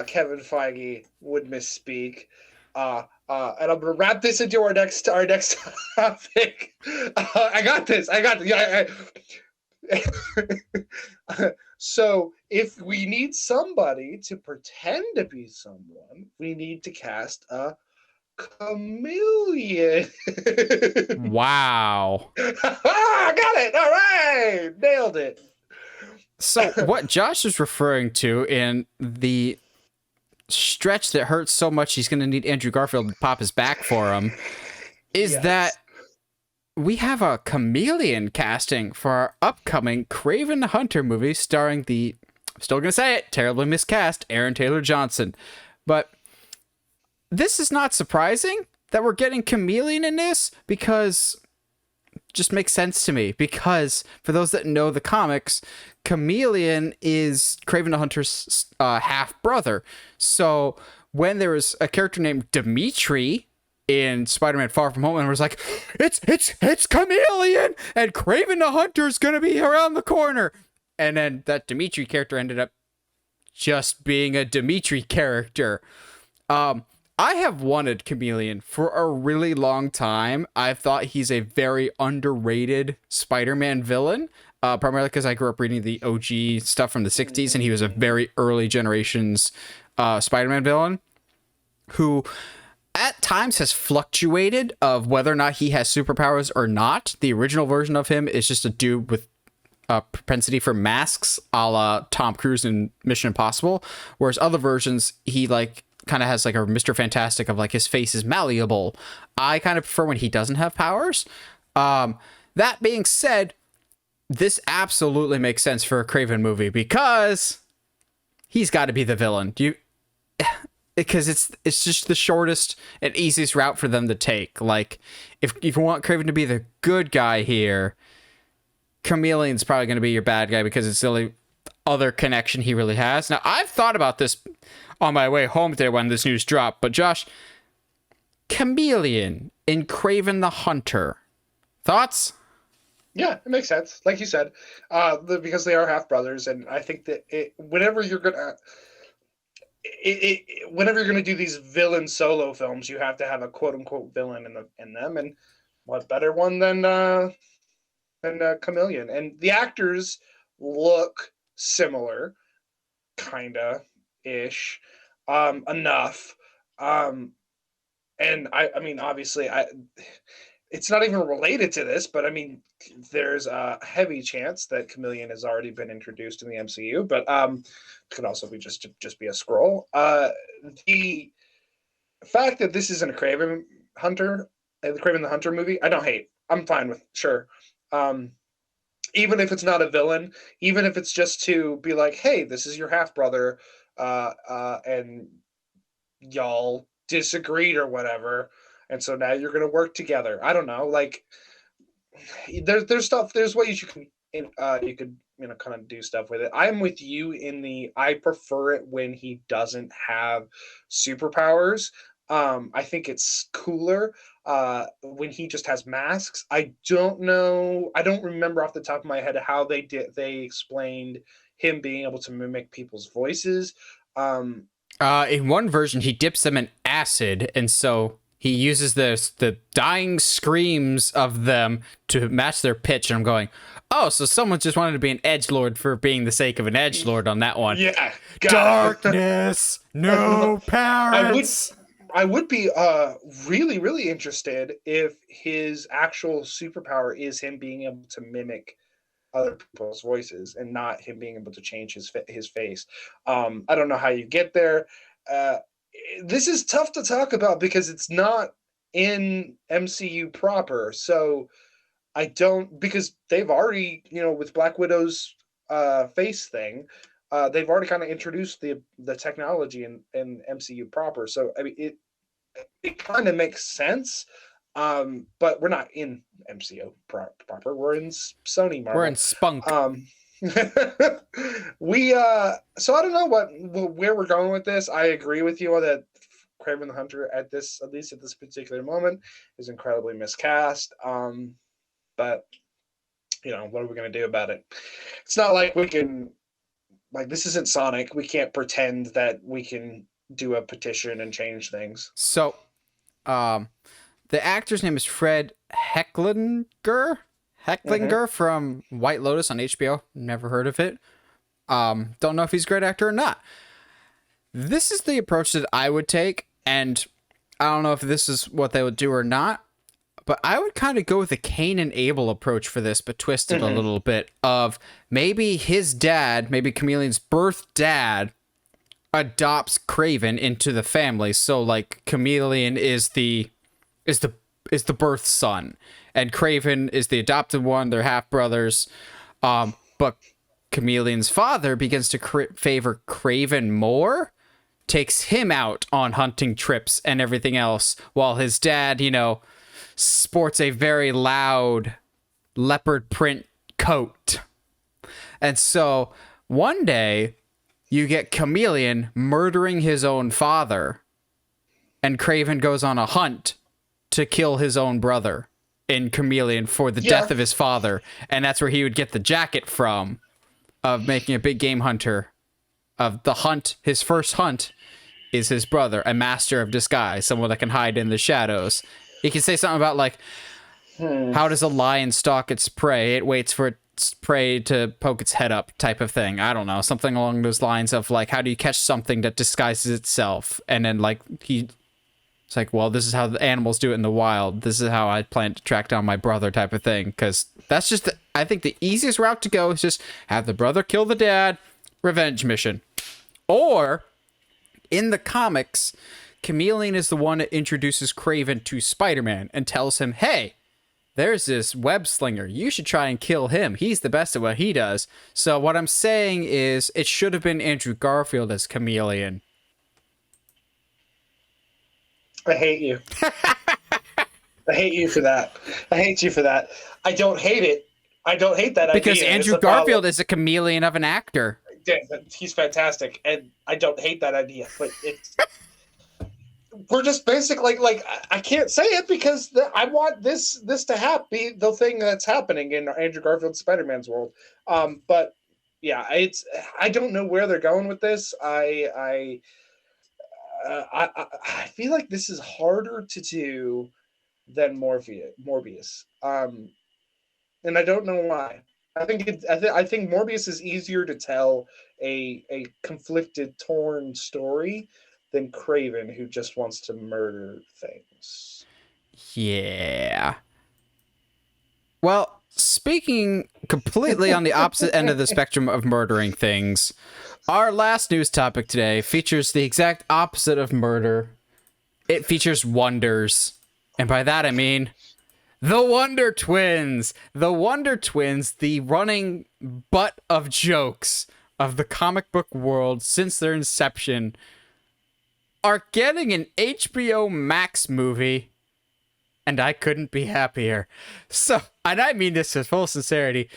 Kevin Feige would misspeak. And I'm gonna wrap this into our next topic. I got this. Yeah. So if we need somebody to pretend to be someone, we need to cast a Chameleon. Wow. I got it. All right. Nailed it. So what Josh is referring to in the stretch that hurts so much he's going to need Andrew Garfield to pop his back for him is that we have a Chameleon casting for our upcoming Kraven the Hunter movie starring the, I'm still going to say it, terribly miscast Aaron Taylor Johnson. But this is not surprising that we're getting Chameleon in this, because it just makes sense to me. Because for those that know the comics, Chameleon is Kraven the Hunter's half brother. So when there was a character named Dimitri in Spider-Man Far From Home, and was like, it's Chameleon, and Kraven the Hunter's gonna be around the corner, and then that Dimitri character ended up just being a Dimitri character. I have wanted Chameleon for a really long time. I've thought he's a very underrated Spider-Man villain, primarily because I grew up reading the OG stuff from the 60s, and he was a very early generation's Spider-Man villain who at times has fluctuated of whether or not he has superpowers or not. The original version of him is just a dude with a propensity for masks, a la Tom Cruise in Mission Impossible, whereas other versions, he kind of has like a Mr. Fantastic of like his face is malleable. I kind of prefer when he doesn't have powers. That being said, this absolutely makes sense for a Kraven movie because he's got to be the villain. Because it's just the shortest and easiest route for them to take. Like, if you want Kraven to be the good guy here, Chameleon's probably going to be your bad guy because it's the only other connection he really has. Now, I've thought about this on my way home today when this news dropped, but Josh, Chameleon in Kraven the Hunter. Thoughts? Yeah, it makes sense. Like you said, because they are half brothers, and I think that whenever you're gonna do these villain solo films, you have to have a quote unquote villain in them, and what better one than Chameleon? And the actors look similar, kinda ish, enough, and I mean, obviously, it's not even related to this, but I mean, there's a heavy chance that Chameleon has already been introduced in the MCU, but could also be just be a scroll. The fact that this isn't a Kraven the Hunter movie, I don't hate. I'm fine with, sure. Even if it's not a villain, even if it's just to be like, hey, this is your half brother, and y'all disagreed or whatever, and so now you're gonna work together. I don't know, like there's stuff. There's ways you could kind of do stuff with it. I'm with you I prefer it when he doesn't have superpowers. I think it's cooler when he just has masks. I don't know. I don't remember off the top of my head how they explained him being able to mimic people's voices. In one version, he dips them in acid, and so he uses the dying screams of them to match their pitch. And I'm going, oh, so someone just wanted to be an edgelord for being the sake of an edgelord on that one. Yeah. Darkness, no parents. I would be really, really interested if his actual superpower is him being able to mimic other people's voices and not him being able to change his face. I don't know how you get there. This is tough to talk about because it's not in MCU proper. So because they've already, with Black Widow's face thing, they've already kind of introduced the technology in MCU proper. So I mean, it kind of makes sense. But we're not in MCU proper. We're in Sony Marvel. We're in Spunk. So I don't know where we're going with this. I agree with you that Kraven the Hunter at least at this particular moment is incredibly miscast. But what are we going to do about it? It's not like we can, this isn't Sonic. We can't pretend that we can do a petition and change things. So, the actor's name is Fred Hechlinger from White Lotus on HBO. Never heard of it. Don't know if he's a great actor or not. This is the approach that I would take, and I don't know if this is what they would do or not, but I would kind of go with the Cain and Abel approach for this, but twist it a little bit of maybe his dad, maybe Chameleon's birth dad, adopts Kraven into the family. So like Chameleon is the birth son, and Kraven is the adopted one. They're half brothers. But Chameleon's father begins to favor Kraven more, takes him out on hunting trips and everything else, while his dad, sports a very loud leopard print coat. And so one day you get Chameleon murdering his own father, and Kraven goes on a hunt to kill his own brother in Chameleon for the death of his father. And that's where he would get the jacket from, of making a big game hunter. Of the hunt, his first hunt is his brother, a master of disguise, someone that can hide in the shadows. He can say something about how does a lion stalk its prey? It waits for its prey to poke its head up, type of thing. I don't know, something along those lines of how do you catch something that disguises itself? And then it's like, well, this is how the animals do it in the wild. This is how I plan to track down my brother, type of thing. Because that's just, I think the easiest route to go is just have the brother kill the dad, revenge mission. Or In the comics, Chameleon is the one that introduces Kraven to Spider-Man and tells him, hey, there's this web slinger. You should try and kill him. He's the best at what he does. So what I'm saying is it should have been Andrew Garfield as Chameleon. I hate you. I hate you for that. I hate you for that. I don't hate it. I don't hate that idea. Because Andrew Garfield is a chameleon of an actor. Yeah, he's fantastic, and I don't hate that idea. But it's we're just basically like I can't say it because I want this to be the thing that's happening in Andrew Garfield's Spider-Man's world. But yeah, I don't know where they're going with this. I feel like this is harder to do than Morbius. And I don't know why. I think Morbius is easier to tell a conflicted, torn story than Kraven, who just wants to murder things. Yeah. Well, speaking completely on the opposite end of the spectrum of murdering things, our last news topic today features the exact opposite of murder. It features wonders. And by that I mean the Wonder Twins. The Wonder Twins, the running butt of jokes of the comic book world since their inception, are getting an HBO Max movie, and I couldn't be happier. So, and I mean this with full sincerity,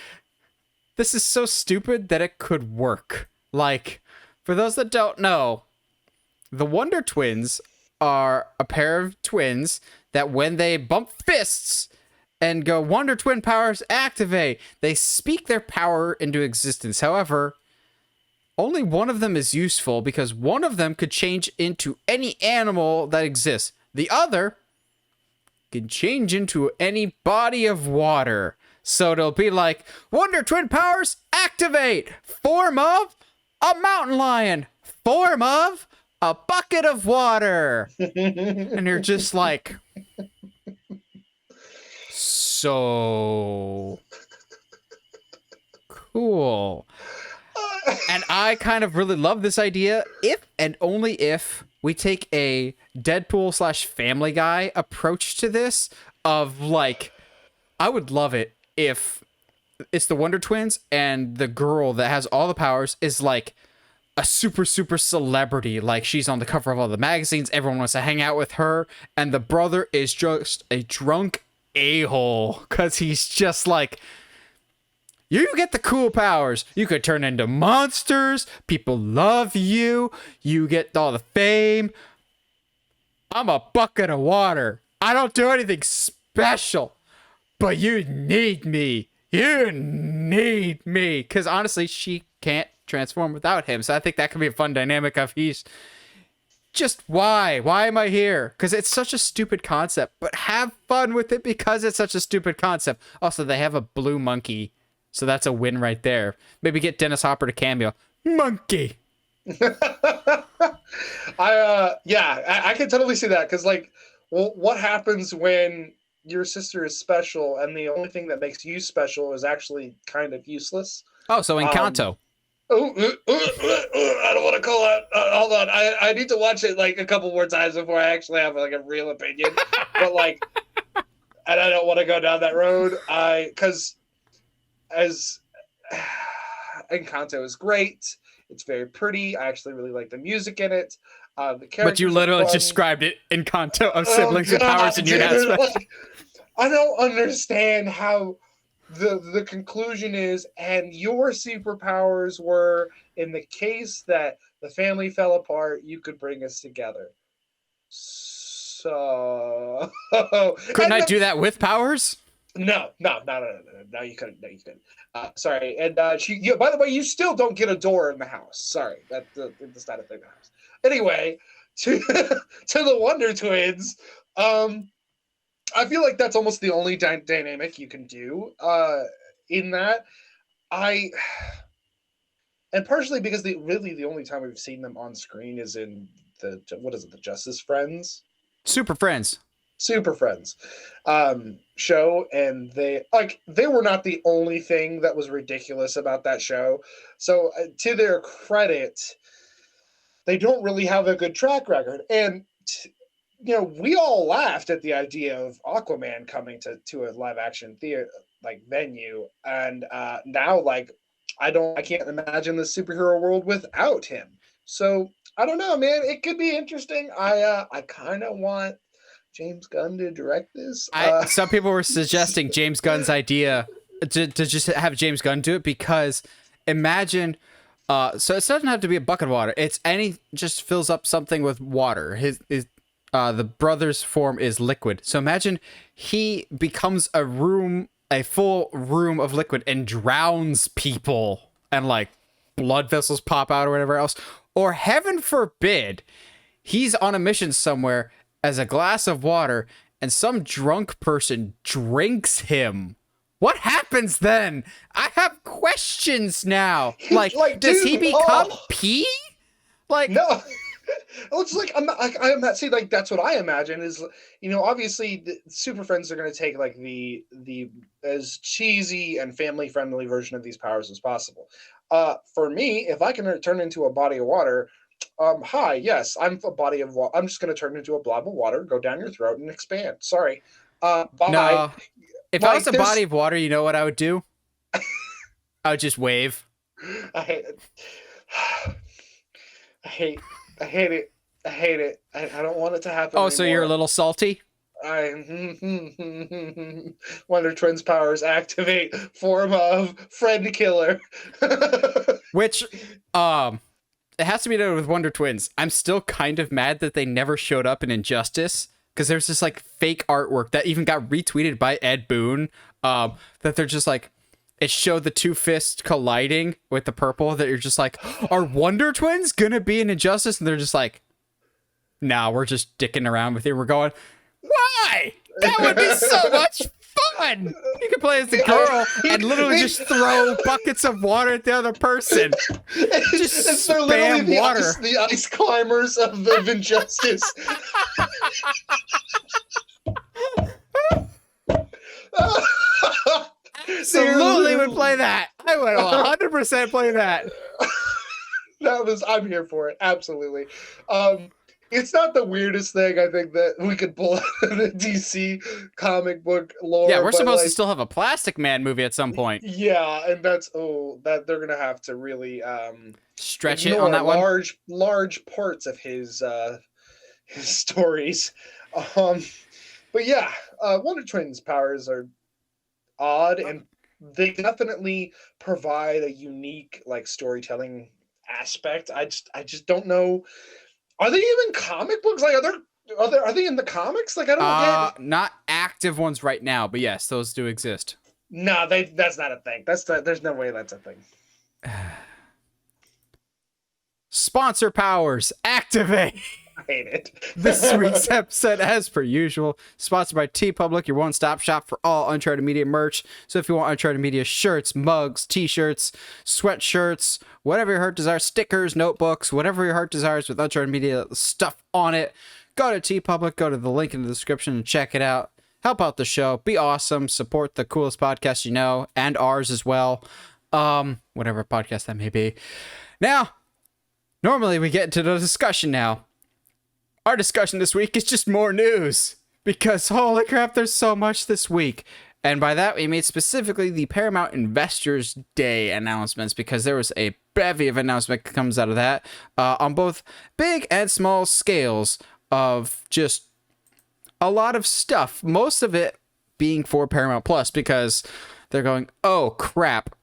this is so stupid that it could work. Like, for those that don't know, the Wonder Twins are a pair of twins that when they bump fists and go Wonder Twin powers activate, they speak their power into existence. However, only one of them is useful because one of them could change into any animal that exists. The other can change into any body of water. So it'll be like, Wonder Twin powers activate! Form of a mountain lion! Form of a bucket of water! And you're just like, so cool. And I kind of really love this idea if and only if we take a Deadpool / Family Guy approach to this of like, I would love it if it's the Wonder Twins and the girl that has all the powers is like a super celebrity. Like she's on the cover of all the magazines. Everyone wants to hang out with her. And the brother is just a drunk a-hole because he's just like, you get the cool powers. You could turn into monsters. People love you. You get all the fame. I'm a bucket of water. I don't do anything special. But you need me. You need me. Because honestly, she can't transform without him. So I think that could be a fun dynamic of he's just why? Why am I here? Because it's such a stupid concept. But have fun with it because it's such a stupid concept. Also, they have a blue monkey. So that's a win right there. Maybe get Dennis Hopper to cameo. Monkey. I can totally see that because like, well, what happens when your sister is special and the only thing that makes you special is actually kind of useless? Oh, so Encanto. I don't want to call out. Hold on, I need to watch it like a couple more times before I actually have like a real opinion. But like, and I don't want to go down that road. Because as Encanto is great. It's very pretty. I actually really like the music in it. The characters. But you literally described it Encanto of siblings with powers and you're not special. Like, I don't understand how the conclusion is, and your superpowers were, in the case that the family fell apart, you could bring us together. So couldn't I do that with powers? No, you couldn't. No, you couldn't. Sorry. And by the way, you still don't get a door in the house. Sorry, that's not a thing in the house. Anyway, to the Wonder Twins, I feel like that's almost the only dynamic you can do in that. And partially because the only time we've seen them on screen is in the Justice Friends? Super Friends show, and they were not the only thing that was ridiculous about that show. So to their credit, they don't really have a good track record. And we all laughed at the idea of Aquaman coming to a live action theater venue, and now I can't imagine the superhero world without him. So I don't know, man. It could be interesting. I kind of want James Gunn to direct this. Some people were suggesting James Gunn's idea to just have James Gunn do it, because imagine, so it doesn't have to be a bucket of water. It's just fills up something with water. The brother's form is liquid. So imagine he becomes a full room of liquid and drowns people, and like blood vessels pop out or whatever else. Or heaven forbid, he's on a mission somewhere as a glass of water and some drunk person drinks him. What happens then? I have questions now. Like does he become pee? Like, no. It's like I'm not see, like that's what I imagine is, obviously the Super Friends are going to take like the as cheesy and family friendly version of these powers as possible. For me, if I can turn into a body of water, hi, yes, I'm a body of water. I'm just going to turn into a blob of water, go down your throat, and expand. Sorry. Bye. No. If I was a body of water, you know what I would do? I would just wave. I hate it. I hate it. I don't want it to happen. Oh, so you're a little salty? Wonder Twins powers activate, form of friend killer. Which, it has to be done with Wonder Twins. I'm still kind of mad that they never showed up in Injustice, because there's this like fake artwork that even got retweeted by Ed Boon, that they're just like, it showed the two fists colliding with the purple, that you're just like, are Wonder Twins gonna be in Injustice? And they're just like, nah, we're just dicking around with you. We're going, why? That would be so much fun. You could play as the girl and literally just throw buckets of water at the other person. Just spam water. The ice climbers of Injustice. Absolutely would play that. I would 100% play that. I'm here for it. Absolutely. It's not the weirdest thing I think that we could pull out of the DC comic book lore. Yeah, we're supposed to still have a Plastic Man movie at some point. Yeah, and that they're gonna have to really stretch it on that one. Large parts of his stories. But yeah, Wonder Twins powers are odd, and they definitely provide a unique like storytelling aspect. I just don't know. Are they even comic books? Like, are they in the comics? Like, I don't get. Not active ones right now, but yes, those do exist. No, that's not a thing. There's no way that's a thing. Sponsor powers activate. I hate it. This week's episode, as per usual, sponsored by TeePublic, your one-stop shop for all Uncharted Media merch. So if you want Uncharted Media shirts, mugs, t-shirts, sweatshirts, whatever your heart desires, stickers, notebooks, whatever your heart desires with Uncharted Media stuff on it, go to TeePublic, go to the link in the description and check it out. Help out the show, be awesome, support the coolest podcast you know, and ours as well. Whatever podcast that may be. Now, normally we get into the discussion now. Our discussion this week is just more news, because holy crap, there's so much this week. And by that, we mean specifically the Paramount Investors Day announcements, because there was a bevy of announcement that comes out of that on both big and small scales of just a lot of stuff. Most of it being for Paramount Plus, because they're going, oh crap,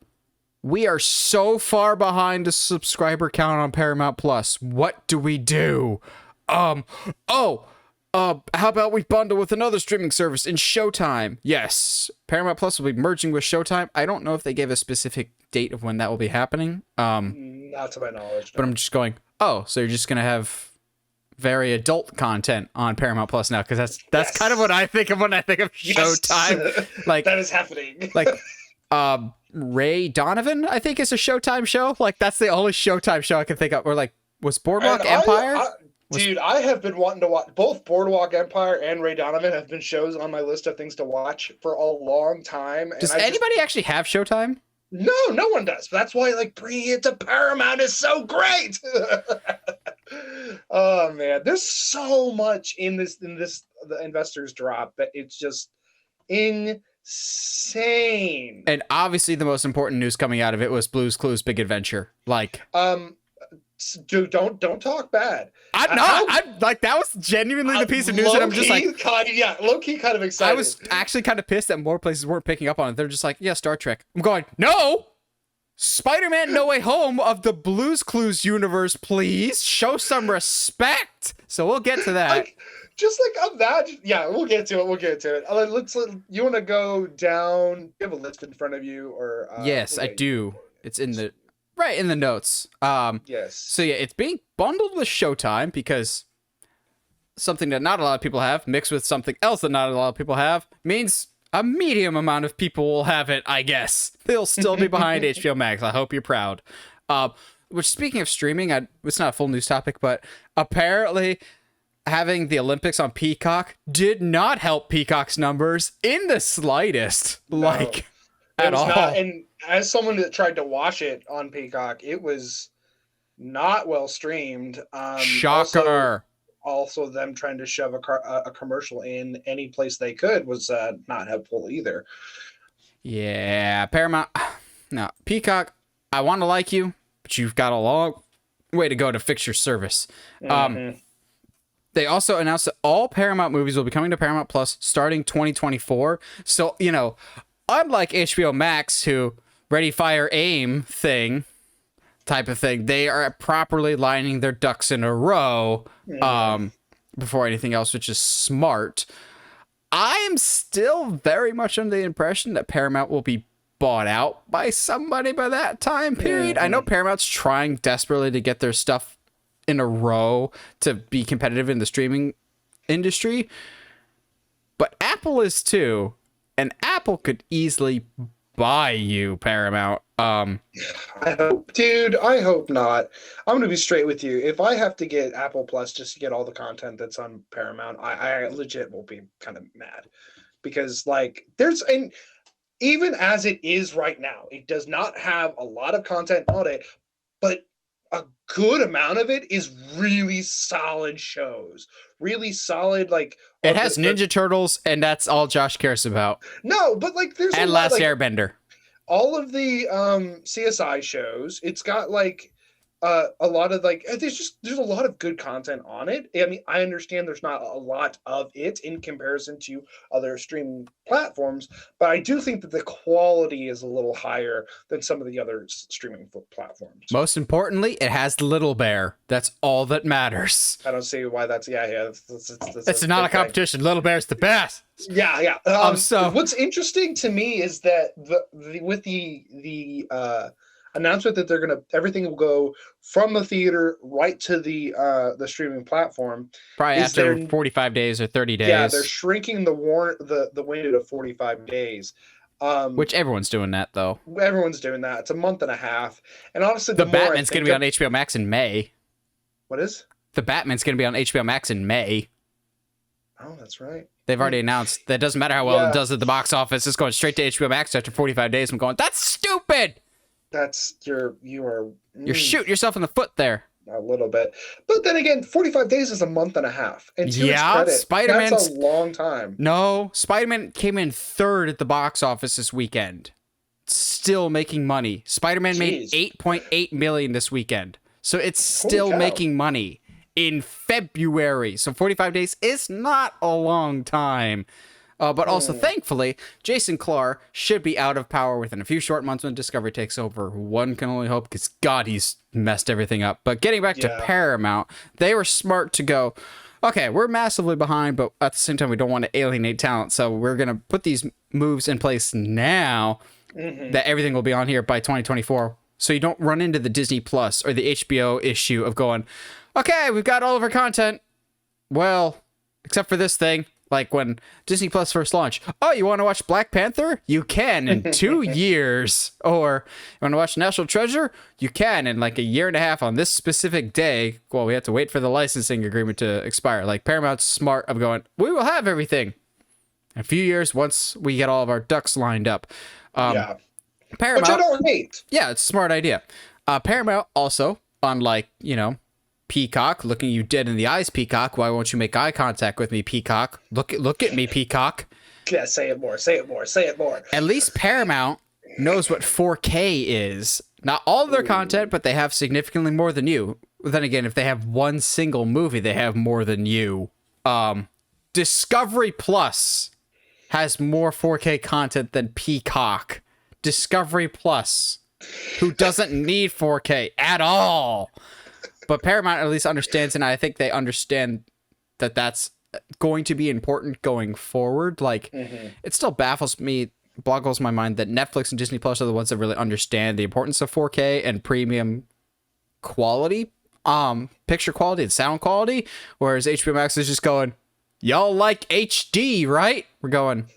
we are so far behind the subscriber count on Paramount Plus. What do we do? How about we bundle with another streaming service in Showtime? Yes, Paramount Plus will be merging with Showtime. I don't know if they gave a specific date of when that will be happening. Not to my knowledge. But I'm just going, oh, so you're just going to have very adult content on Paramount Plus now, because that's yes. Kind of what I think of when I think of Showtime. Yes. Like that is happening. Like Ray Donovan, I think, is a Showtime show. Like that's the only Showtime show I can think of. Or like, was Boardwalk Empire? Dude, I have been wanting to watch both Boardwalk Empire and Ray Donovan have been shows on my list of things to watch for a long time. Does anybody actually have Showtime? No one does. That's why like bringing it to Paramount is so great. Oh man, there's so much in this the investors drop that it's just insane. And obviously, the most important news coming out of it was Blue's Clues Big Adventure. Like, Dude, don't talk bad. I'm not. I'm like, that was genuinely the piece of news that I'm just like, low key kind of excited. I was actually kind of pissed that more places weren't picking up on it. They're just like, yeah, Star Trek. I'm going, no, Spider-Man No Way Home of the Blue's Clues universe, please show some respect. So we'll get to that. Imagine. Yeah, we'll get to it. You want to go down? You have a list in front of you, or yes, I do. It's in the notes. Yes. So yeah, it's being bundled with Showtime because something that not a lot of people have mixed with something else that not a lot of people have means a medium amount of people will have it, I guess. They'll still be behind HBO Max. I hope you're proud. Which, speaking of streaming, it's not a full news topic, but apparently having the Olympics on Peacock did not help Peacock's numbers in the slightest. No, like, at all. And as someone that tried to watch it on Peacock, it was not well streamed. Shocker. Also, them trying to shove a commercial in any place they could was not helpful either. Yeah, Paramount. No, Peacock, I want to like you, but you've got a long way to go to fix your service. They also announced that all Paramount movies will be coming to Paramount Plus starting 2024. So, you know, unlike HBO Max, who ready, fire, aim type of thing, they are properly lining their ducks in a row before anything else, which is smart. I am still very much under the impression that Paramount will be bought out by somebody by that time period. I know Paramount's trying desperately to get their stuff in a row to be competitive in the streaming industry, but Apple is too, and Apple could easily buy you, Paramount. I hope not. I'm gonna be straight with you. If I have to get Apple Plus just to get all the content that's on Paramount, I legit will be kind of mad, because like and even as it is right now, it does not have a lot of content on it, but a good amount of it is really solid shows. Really solid, like it has Ninja Turtles, and that's all Josh cares about. No, but like there's and Last Airbender. All of the CSI shows, it's got like a lot of like there's a lot of good content on it. I mean, I understand there's not a lot of it in comparison to other streaming platforms, but I do think that the quality is a little higher than some of the other streaming platforms. Most importantly, it has Little Bear. That's all that matters. I don't see why that's it's not a competition. Little Bear's the best. Yeah. So what's interesting to me is that with the announcement that everything will go from the theater right to the streaming platform. Probably after 45 days or 30 days. Yeah, they're shrinking the window to 45 days. Which everyone's doing that, though. Everyone's doing that. It's a month and a half. And honestly, the Batman's going to be on HBO Max in May. What is? The Batman's going to be on HBO Max in May. Oh, that's right. They've already announced that it doesn't matter how well it does at the box office. It's going straight to HBO Max after 45 days. I'm going, that's stupid. You're shooting yourself in the foot there. A little bit. But then again, 45 days is a month and a half. And to its credit, Spider-Man's that's a long time. No, Spider-Man came in third at the box office this weekend. Still making money. Spider-Man made $8.8 million this weekend. So it's still making money in February. So 45 days is not a long time. But also, thankfully, Jason Clarke should be out of power within a few short months when Discovery takes over. One can only hope, because God, he's messed everything up. But getting back to Paramount, they were smart to go, okay, we're massively behind, but at the same time, we don't want to alienate talent. So we're going to put these moves in place now that everything will be on here by 2024. So you don't run into the Disney Plus or the HBO issue of going, okay, we've got all of our content. Well, except for this thing. Like when Disney Plus first launched. Oh, you want to watch Black Panther? You can in 2 years. Or you want to watch National Treasure? You can in like a year and a half on this specific day. Well, we have to wait for the licensing agreement to expire. Like Paramount's smart of going, we will have everything in a few years once we get all of our ducks lined up. Paramount, which I don't hate. Yeah, it's a smart idea. Paramount also, unlike, Peacock, looking you dead in the eyes, Peacock. Why won't you make eye contact with me, Peacock? Look at me, Peacock. Yeah, say it more. Say it more. Say it more. At least Paramount knows what 4K is. Not all of their content, but they have significantly more than you. Then again, if they have one single movie, they have more than you. Discovery Plus has more 4K content than Peacock. Discovery Plus, who doesn't need 4K at all. But Paramount at least understands, and I think they understand that that's going to be important going forward. Like, it still boggles my mind that Netflix and Disney Plus are the ones that really understand the importance of 4K and premium quality, picture quality and sound quality, whereas HBO Max is just going, y'all like HD, right? We're going...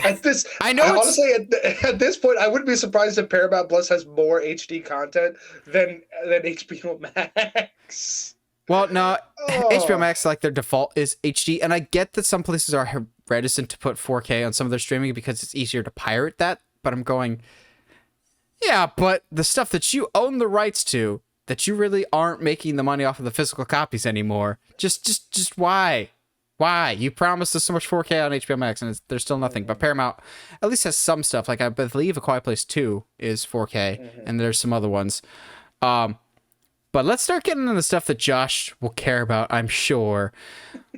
Honestly, at this point, I wouldn't be surprised if Paramount Plus has more HD content than HBO Max. Well, no, HBO Max, like, their default is HD, and I get that some places are reticent to put 4K on some of their streaming because it's easier to pirate that, but I'm going, yeah, but the stuff that you own the rights to, that you really aren't making the money off of the physical copies anymore, just why? Why? You promised us so much 4K on HBO Max, and there's still nothing. But Paramount at least has some stuff. Like, I believe A Quiet Place 2 is 4K, and there's some other ones. But let's start getting into the stuff that Josh will care about, I'm sure.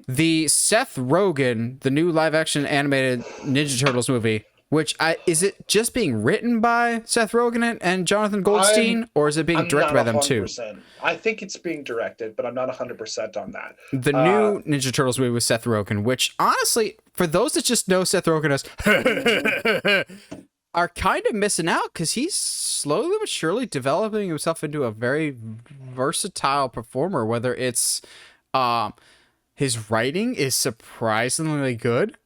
The Seth Rogen, the new live-action animated Ninja Turtles movie, which is it just being written by Seth Rogen and Jonathan Goldstein, or is it being directed by them too? I think it's being directed, but I'm not 100% on that. The new Ninja Turtles movie with Seth Rogen, which honestly, for those that just know Seth Rogen as are kind of missing out, because he's slowly but surely developing himself into a very versatile performer, whether it's his writing is surprisingly good,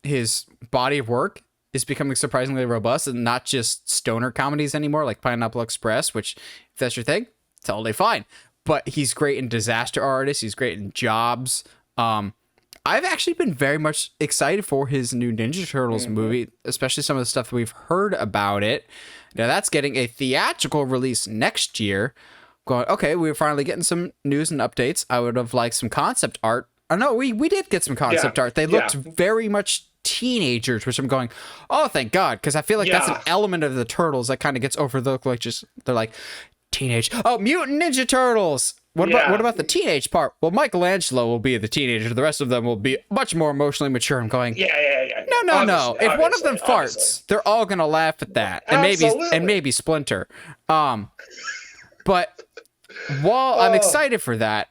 his body of work is becoming surprisingly robust, and not just stoner comedies anymore, like Pineapple Express, which, if that's your thing, totally fine. But he's great in Disaster Artist. He's great in Jobs. I've actually been very much excited for his new Ninja Turtles movie, especially some of the stuff that we've heard about it. Now, that's getting a theatrical release next year. Going, okay, we're finally getting some news and updates. I would have liked some concept art. Oh, no, we did get some concept art. They looked very much teenagers, which I'm going, oh, thank God, because I feel like that's an element of the Turtles that kind of gets overlooked. Like, just they're like teenage, Mutant Ninja Turtles. What about the teenage part? Well, Michelangelo will be the teenager. The rest of them will be much more emotionally mature. I'm going, no. If one of them farts, they're all gonna laugh at that, and maybe Splinter. But while I'm excited for that,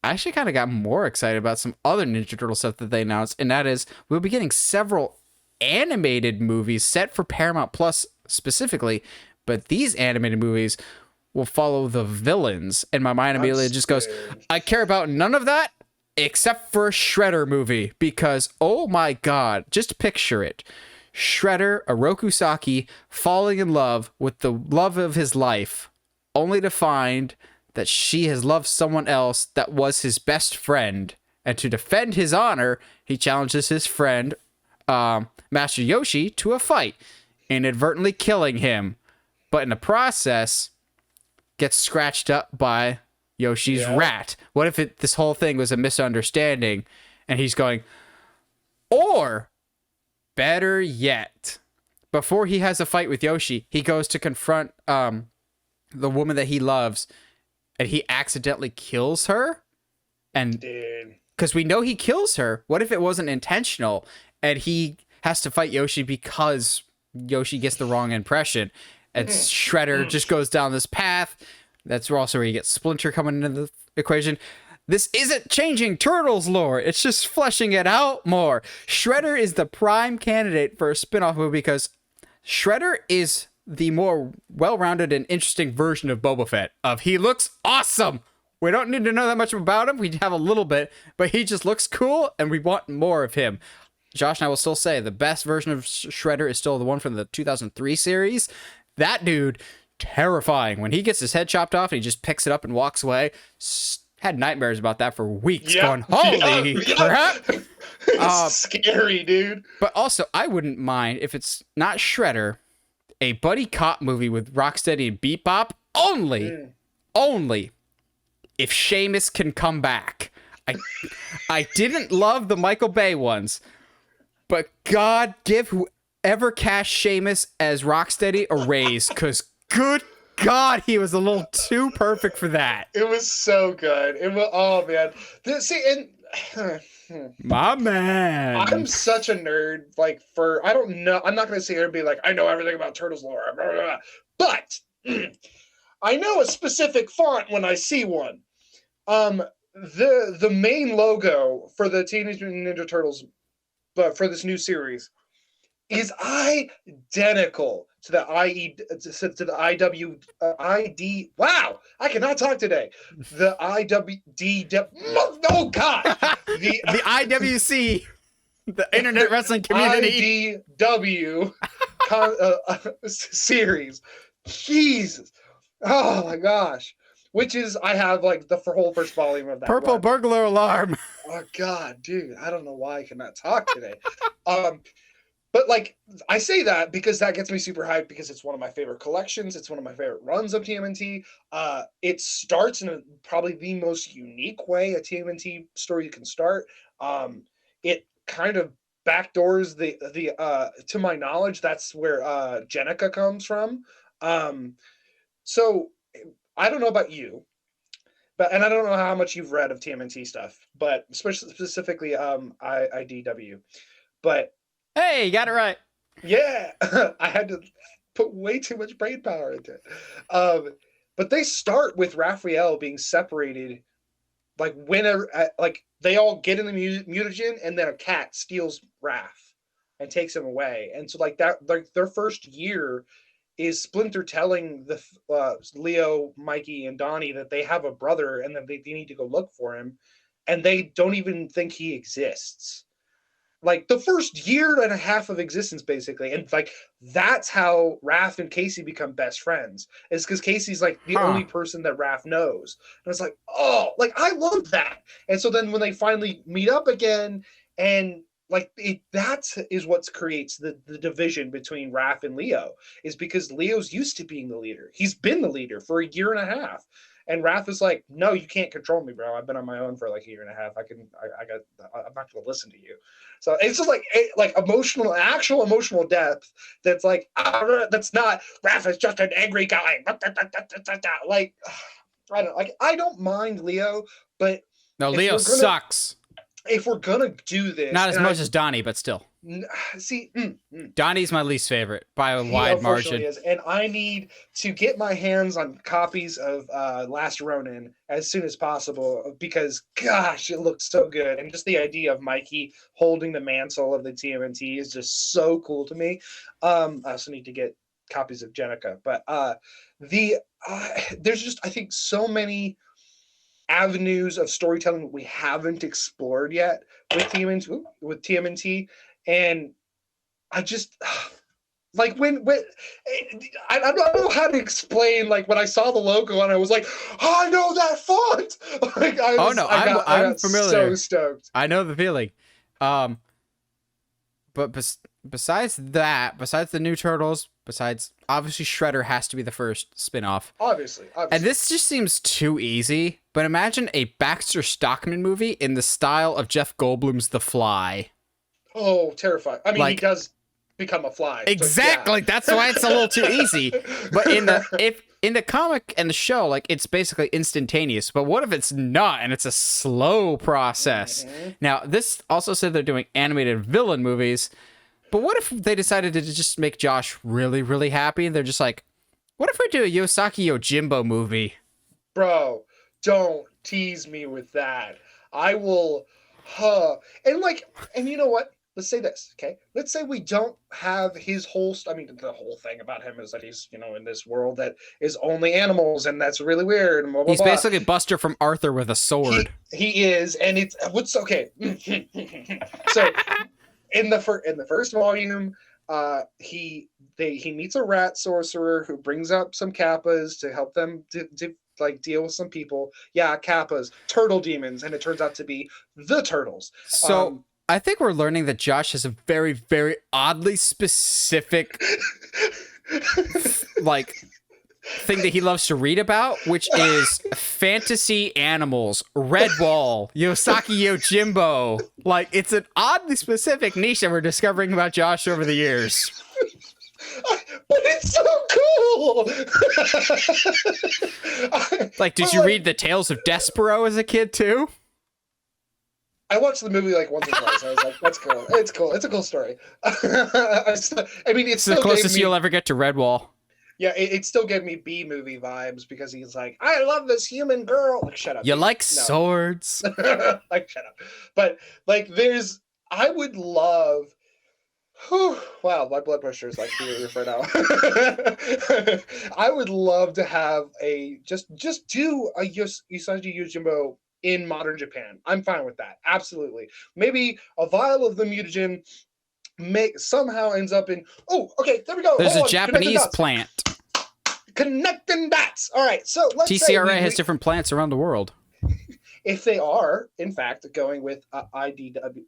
I actually kind of got more excited about some other Ninja Turtle stuff that they announced, and that is we'll be getting several animated movies set for Paramount Plus specifically, but these animated movies will follow the villains, and my mind immediately just goes, I care about none of that except for a Shredder movie, because, oh my God, just picture it. Shredder, Oroku Saki, falling in love with the love of his life, only to find that she has loved someone else that was his best friend, and to defend his honor, he challenges his friend, Master Yoshi, to a fight, inadvertently killing him, but in the process, gets scratched up by Yoshi's rat. What if this whole thing was a misunderstanding, and he's going, or, better yet, before he has a fight with Yoshi, he goes to confront the woman that he loves, and he accidentally kills her, and because we know he kills her, what if it wasn't intentional, and he has to fight Yoshi because Yoshi gets the wrong impression, and Shredder just goes down this path. That's also where you get Splinter coming into the equation. This isn't changing Turtles lore, it's just fleshing it out more. Shredder is the prime candidate for a spin-off movie because Shredder is the more well-rounded and interesting version of Boba Fett. He looks awesome. We don't need to know that much about him. We have a little bit, but he just looks cool, and we want more of him. Josh and I will still say the best version of Shredder is still the one from the 2003 series. That dude, terrifying. When he gets his head chopped off and he just picks it up and walks away, had nightmares about that for weeks, going, holy crap. It's scary, dude. But also, I wouldn't mind if it's not Shredder, a buddy cop movie with Rocksteady and Bebop only only if Sheamus can come back. I didn't love the Michael Bay ones, but God, give whoever cast Sheamus as Rocksteady a raise, because good God, he was a little too perfect for that. It was so good. It was, oh man. My man. I'm such a nerd. Like, I don't know. I'm not going to sit here and be like, I know everything about Turtles lore, blah, blah, blah. But I know a specific font when I see one. The main logo for the Teenage Mutant Ninja Turtles, but for this new series, is identical to the ID. Wow, I cannot talk today. The IWD. Oh God, the IWC, the Internet Wrestling Community. IDW series. Jesus. Oh my gosh. Which is, I have like the whole first volume of that. Purple one. burglar alarm. Oh God, dude, I don't know why I cannot talk today. But like, I say that because that gets me super hyped because it's one of my favorite collections. It's one of my favorite runs of TMNT. It starts in probably the most unique way a TMNT story can start. It kind of backdoors the to my knowledge, that's where Jenica comes from. So I don't know about you, and I don't know how much you've read of TMNT stuff, but especially specifically IDW. But hey, you got it right. Yeah, I had to put way too much brain power into it. But they start with Raphael being separated, like like they all get in the mutagen, and then a cat steals Raph and takes him away. And so like that, like their first year is Splinter telling the Leo, Mikey, and Donnie that they have a brother and that they need to go look for him, and they don't even think he exists. Like the first year and a half of existence, basically. And like, that's how Raph and Casey become best friends, is because Casey's like the only person that Raph knows. And it's like, oh, like I love that. And so then when they finally meet up again, and like that is what creates the division between Raph and Leo, is because Leo's used to being the leader. He's been the leader for a year and a half. And Raph is like, no, you can't control me, bro. I've been on my own for like a year and a half. I'm not going to listen to you. So it's just like actual emotional depth. That's like, that's not, Raph is just an angry guy. Like, I don't mind Leo, but no, Leo sucks. If we're going to do this. Not as much as Donnie, but still. See, Donnie's my least favorite by a wide margin. Is, and I need to get my hands on copies of Last Ronin as soon as possible because, gosh, it looks so good. And just the idea of Mikey holding the mantle of the TMNT is just so cool to me. I also need to get copies of Jenica, but there's just, I think, so many avenues of storytelling that we haven't explored yet with TMNT. And I just like when I don't know how to explain, like when I saw the logo and I was like, oh, I know that font. Like I'm familiar. So stoked. I know the feeling. But besides the new Turtles, besides obviously Shredder has to be the first spinoff. Obviously. And this just seems too easy. But imagine a Baxter Stockman movie in the style of Jeff Goldblum's The Fly. Oh, terrifying. I mean, like, he does become a fly. Exactly. So yeah. That's why it's a little too easy. But in the comic and the show, like, it's basically instantaneous. But what if it's not and it's a slow process? Mm-hmm. Now, this also said they're doing animated villain movies. But what if they decided to just make Josh really, really happy? They're just like, what if we do a Yosaki Yojimbo movie? Bro, don't tease me with that. I will, and you know what? Let's say this, okay? Let's say we don't have his whole, the whole thing about him is that he's, in this world that is only animals, and that's really weird. And blah, blah, he's basically Buster from Arthur with a sword. He is, and it's, what's, okay. So, in the first volume, he meets a rat sorcerer who brings up some kappas to help them deal with some people. Yeah, kappas, turtle demons, and it turns out to be the turtles. So I think we're learning that Josh has a very, very oddly specific thing that he loves to read about, which is fantasy animals, Redwall, Yosaki Yojimbo. Like, it's an oddly specific niche that we're discovering about Josh over the years. But it's so cool. Like, did you read the Tales of Despero as a kid too? I watched the movie like once or twice. I was like, "That's cool. It's cool. It's a cool story." I mean, It's the closest you'll ever get to Redwall. Yeah, it still gave me B movie vibes because he's like, "I love this human girl." Like, shut up. You like swords? Like, shut up. But like, I would love. Whew, wow, my blood pressure is like through the roof right now. I would love to have just do a Usagi Yojimbo in modern Japan. I'm fine with that. Absolutely. Maybe a vial of the mutagen somehow ends up in. Oh, okay. There we go. There's a Japanese plant. Connecting dots. All right. So let's TCRA has different plants around the world. If they are, in fact, going with IDW.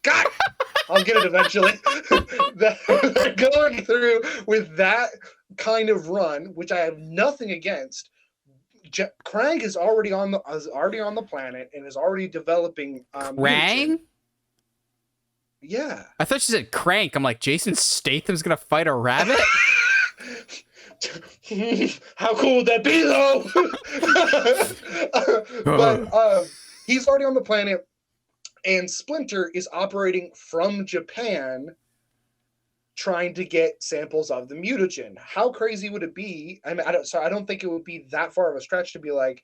God, I'll get it eventually. They're going through with that kind of run, which I have nothing against. Krang is already on the planet and is already developing. Krang? Yeah. I thought you said crank. I'm like, Jason Statham's gonna fight a rabbit? How cool would that be, though? But he's already on the planet, and Splinter is operating from Japan, trying to get samples of the mutagen. How crazy would it be? I mean, I don't think it would be that far of a stretch to be like,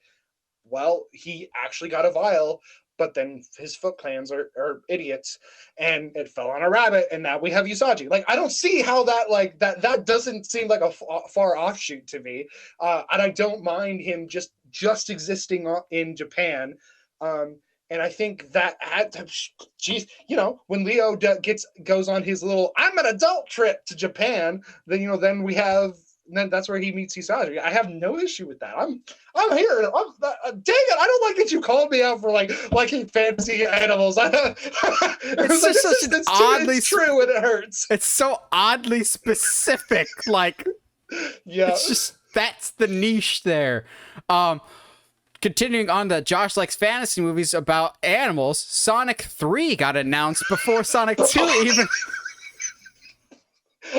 well, he actually got a vial, but then his Foot Clans are idiots, and it fell on a rabbit, and now we have Usagi. Like, I don't see how that doesn't seem like a far offshoot to me, and I don't mind him just existing in Japan. And I think that, geez, when Leo goes on his little "I'm an adult" trip to Japan, then then that's where he meets Usagi. I have no issue with that. I'm here. Dang it! I don't like that you called me out for liking fantasy animals. It's true and it hurts. It's so oddly specific. Like, yeah, it's just that's the niche there. Continuing on, Josh likes fantasy movies about animals. Sonic 3 got announced before Sonic 2 even.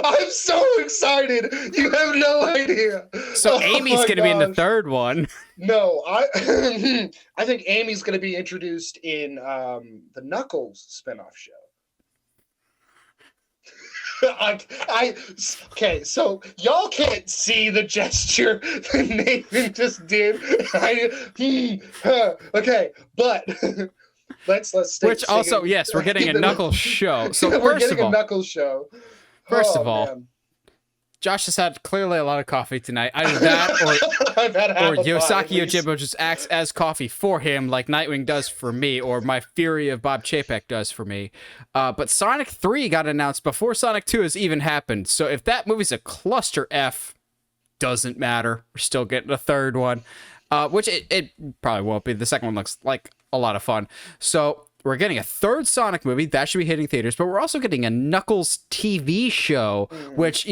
I'm so excited. You have no idea. So Amy's going to be in the third one. No, I think Amy's going to be introduced in the Knuckles spinoff show. Okay, so y'all can't see the gesture that Nathan just did. Okay, but let's stay. Which also, yes, we're getting a Knuckles show. So we're getting a Knuckles show. First of all, Josh has had clearly a lot of coffee tonight. Either that or Yosaki Yojimbo just acts as coffee for him like Nightwing does for me, or my Fury of Bob Chapek does for me. But Sonic 3 got announced before Sonic 2 has even happened. So if that movie's a cluster F, doesn't matter. We're still getting a third one, which it probably won't be. The second one looks like a lot of fun. So we're getting a third Sonic movie. That should be hitting theaters. But we're also getting a Knuckles TV show, which,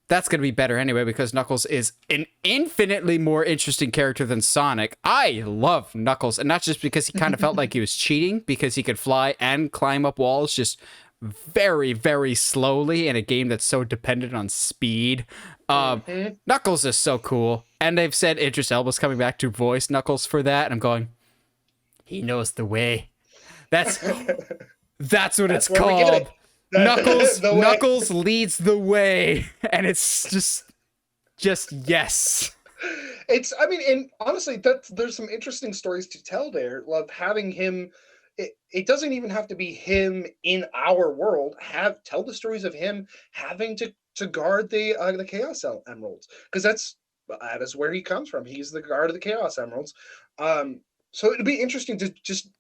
that's going to be better anyway, because Knuckles is an infinitely more interesting character than Sonic. I love Knuckles, and not just because he kind of felt like he was cheating, because he could fly and climb up walls just very, very slowly in a game that's so dependent on speed. Knuckles is so cool, and they've said Idris Elba's coming back to voice Knuckles for that, and I'm going, he knows the way. That's what it's called. Knuckles leads the way, and it's just yes. And honestly, there's some interesting stories to tell there. Love having him. It doesn't even have to be him in our world. Tell the stories of him having to guard the Chaos Emeralds, because that is where he comes from. He's the guard of the Chaos Emeralds. So it'd be interesting to just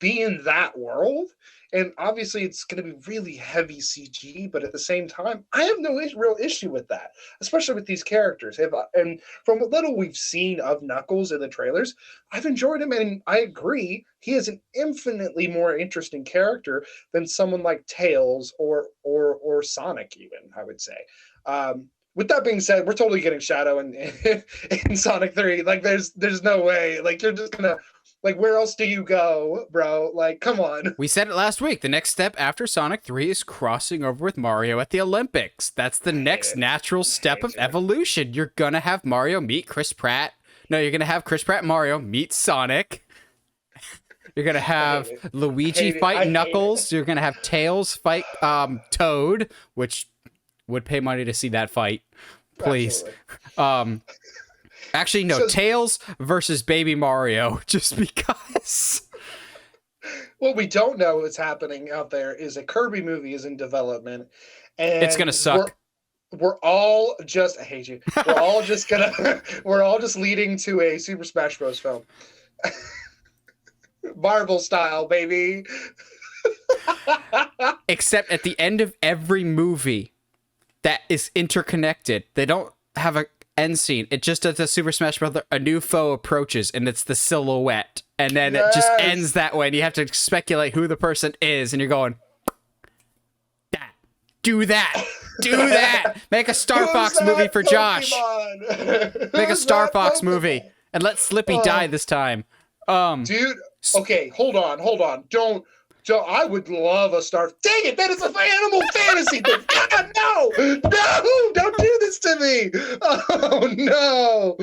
be in that world. And obviously it's going to be really heavy CG, but at the same time, I have no real issue with that, especially with these characters. And from what little we've seen of Knuckles in the trailers, I've enjoyed him, and I agree, he is an infinitely more interesting character than someone like Tails or Sonic even, I would say. with that being said, we're totally getting Shadow in Sonic 3. Like, there's no way. Like, you're just gonna, like, where else do you go, bro? Like, come on. We said it last week. The next step after Sonic 3 is crossing over with Mario at the Olympics. That's the next natural step of evolution. You're gonna have Mario meet Chris Pratt. No, you're gonna have Chris Pratt and Mario meet Sonic. You're gonna have Luigi fight Knuckles. You're gonna have Tails fight Toad, which would pay money to see that fight. Please. Actually, no. Tails versus Baby Mario, just because. What we don't know is happening out there is a Kirby movie is in development, and it's gonna suck. We're all just, I hate you. We're all just leading to a Super Smash Bros. Film. Marvel style, baby. Except at the end of every movie that is interconnected, they don't have a end scene. It just does a Super Smash Bros. A new foe approaches, and it's the silhouette. And then it just ends that way, and you have to speculate who the person is, and you're going, do that. Do that. Make a Star Fox movie for Josh. Make a Star Fox movie. And let Slippy die this time. Dude, okay, hold on. Don't. I would love a Star. Dang it, that is an Animal Fantasy thing. God, no, don't do this to me. Oh no.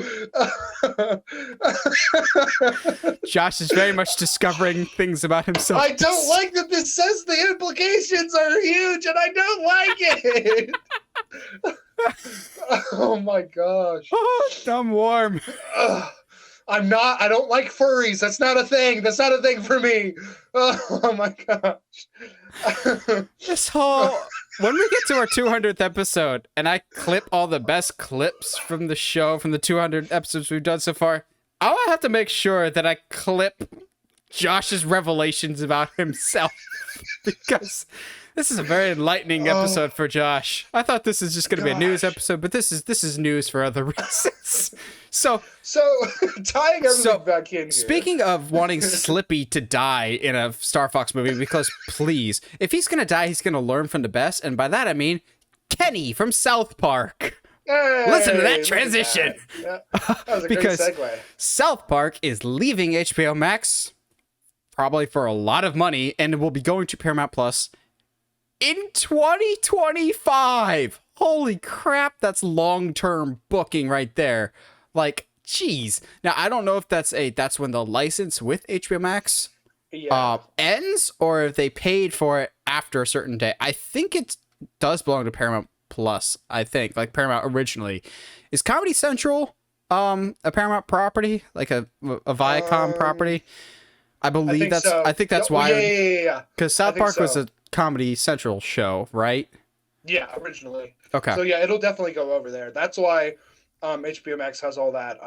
Josh is very much discovering things about himself. I don't like that this says the implications are huge, and I don't like it. Oh my gosh. I'm warm. I don't like furries. That's not a thing. That's not a thing for me. Oh my gosh. When we get to our 200th episode and I clip all the best clips from the show, from the 200 episodes we've done so far, I'll have to make sure that I clip Josh's revelations about himself because this is a very enlightening episode for Josh. I thought this is just going to be a news episode, but this is news for other reasons. So tying everything back in here. Speaking of wanting Slippy to die in a Star Fox movie, because please, if he's going to die, he's going to learn from the best. And by that, I mean Kenny from South Park. Hey, listen to that transition. That was a great segue. South Park is leaving HBO Max, probably for a lot of money, and will be going to Paramount Plus in 2025. Holy crap, that's long-term booking right there. Like, geez. Now, I don't know if that's when the license with HBO Max ends, or if they paid for it after a certain day. I think it does belong to Paramount Plus, I think. Like, Paramount originally. Is Comedy Central a Paramount property? Like a Viacom property? I believe I think that's why. Yeah. Because South Park was a Comedy Central show, right? Yeah, originally. Okay. So yeah, it'll definitely go over there. That's why HBO Max has all that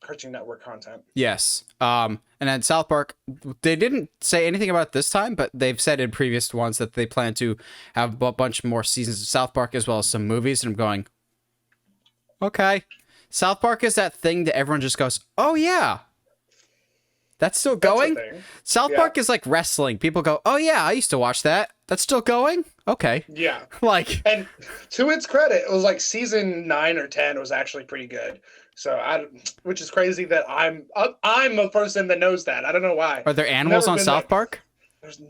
Cartoon Network content. Yes. And then South Park, they didn't say anything about it this time, but they've said in previous ones that they plan to have a bunch more seasons of South Park as well as some movies. And I'm going, okay. South Park is that thing that everyone just goes, oh yeah. That's still going? South Park is like wrestling. People go, oh yeah, I used to watch that. That's still going? Okay. Yeah. Like, and to its credit, it was like season 9 or 10 was actually pretty good. So which is crazy that I'm a person that knows that. I don't know why. Are there animals on South Park? There's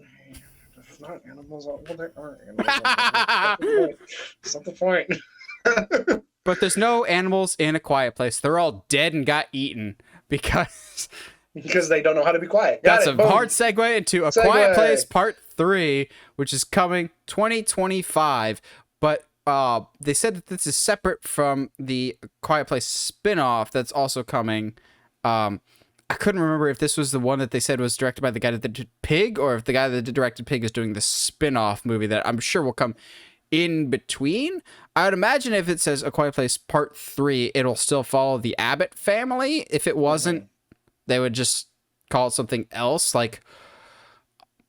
not animals on. Well, there are animals. That's not the point. But there's no animals in A Quiet Place. They're all dead and got eaten because they don't know how to be quiet. That's a hard segue into A Quiet Place Part 3, which is coming 2025. But they said that this is separate from the Quiet Place spinoff that's also coming. I couldn't remember if this was the one that they said was directed by the guy that did Pig, or if the guy that directed Pig is doing the spinoff movie that I'm sure will come in between. I would imagine if it says A Quiet Place Part 3, it'll still follow the Abbott family. If it wasn't, they would just call it something else, like,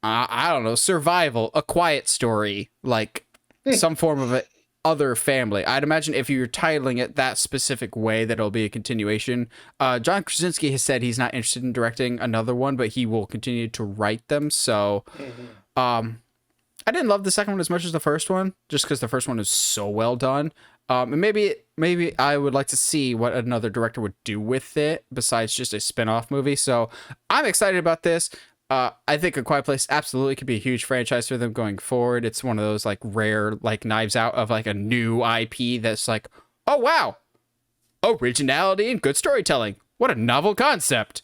I don't know, Survival, A Quiet Story, like some form of other family. I'd imagine if you're titling it that specific way, that it'll be a continuation. John Krasinski has said he's not interested in directing another one, but he will continue to write them. So I I didn't love the second one as much as the first one, just because the first one is so well done. And maybe I would like to see what another director would do with it besides just a spin-off movie. So I'm excited about this. I think A Quiet Place absolutely could be a huge franchise for them going forward. It's one of those like rare like Knives Out of like a new IP that's like, oh wow, originality and good storytelling. What a novel concept.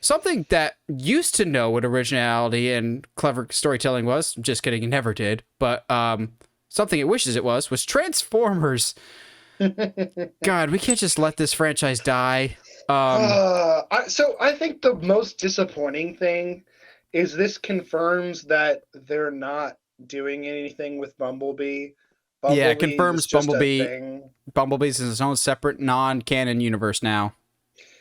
Something that used to know what originality and clever storytelling was. Just kidding, it never did. But something it wishes it was Transformers. God, we can't just let this franchise die. So I think the most disappointing thing is this confirms that they're not doing anything with Bumblebee. Yeah, it confirms Bumblebee's in its own separate non-canon universe now.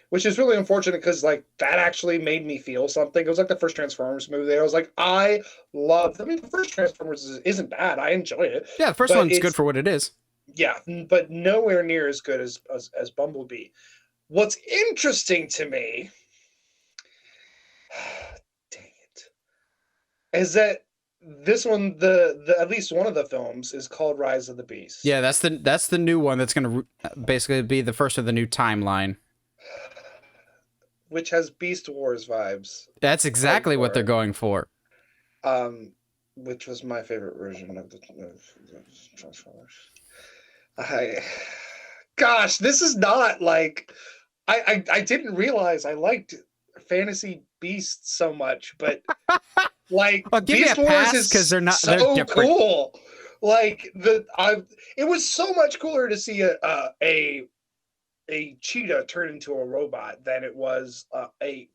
Which is really unfortunate because like that actually made me feel something. It was like the first Transformers movie. I was like, the first Transformers isn't bad. I enjoy it. Yeah, the first one's good for what it is. Yeah, but nowhere near as good as Bumblebee. What's interesting to me, dang it, is that this one, the at least one of the films is called Rise of the Beast. Yeah, that's the new one that's going to basically be the first of the new timeline. Which has Beast Wars vibes. That's exactly what they're going for. Which was my favorite version of the Transformers. Gosh, this is not like I didn't realize I liked Fantasy Beasts so much, but like Beast Wars is because they're cool. Like it was so much cooler to see a cheetah turn into a robot than it was a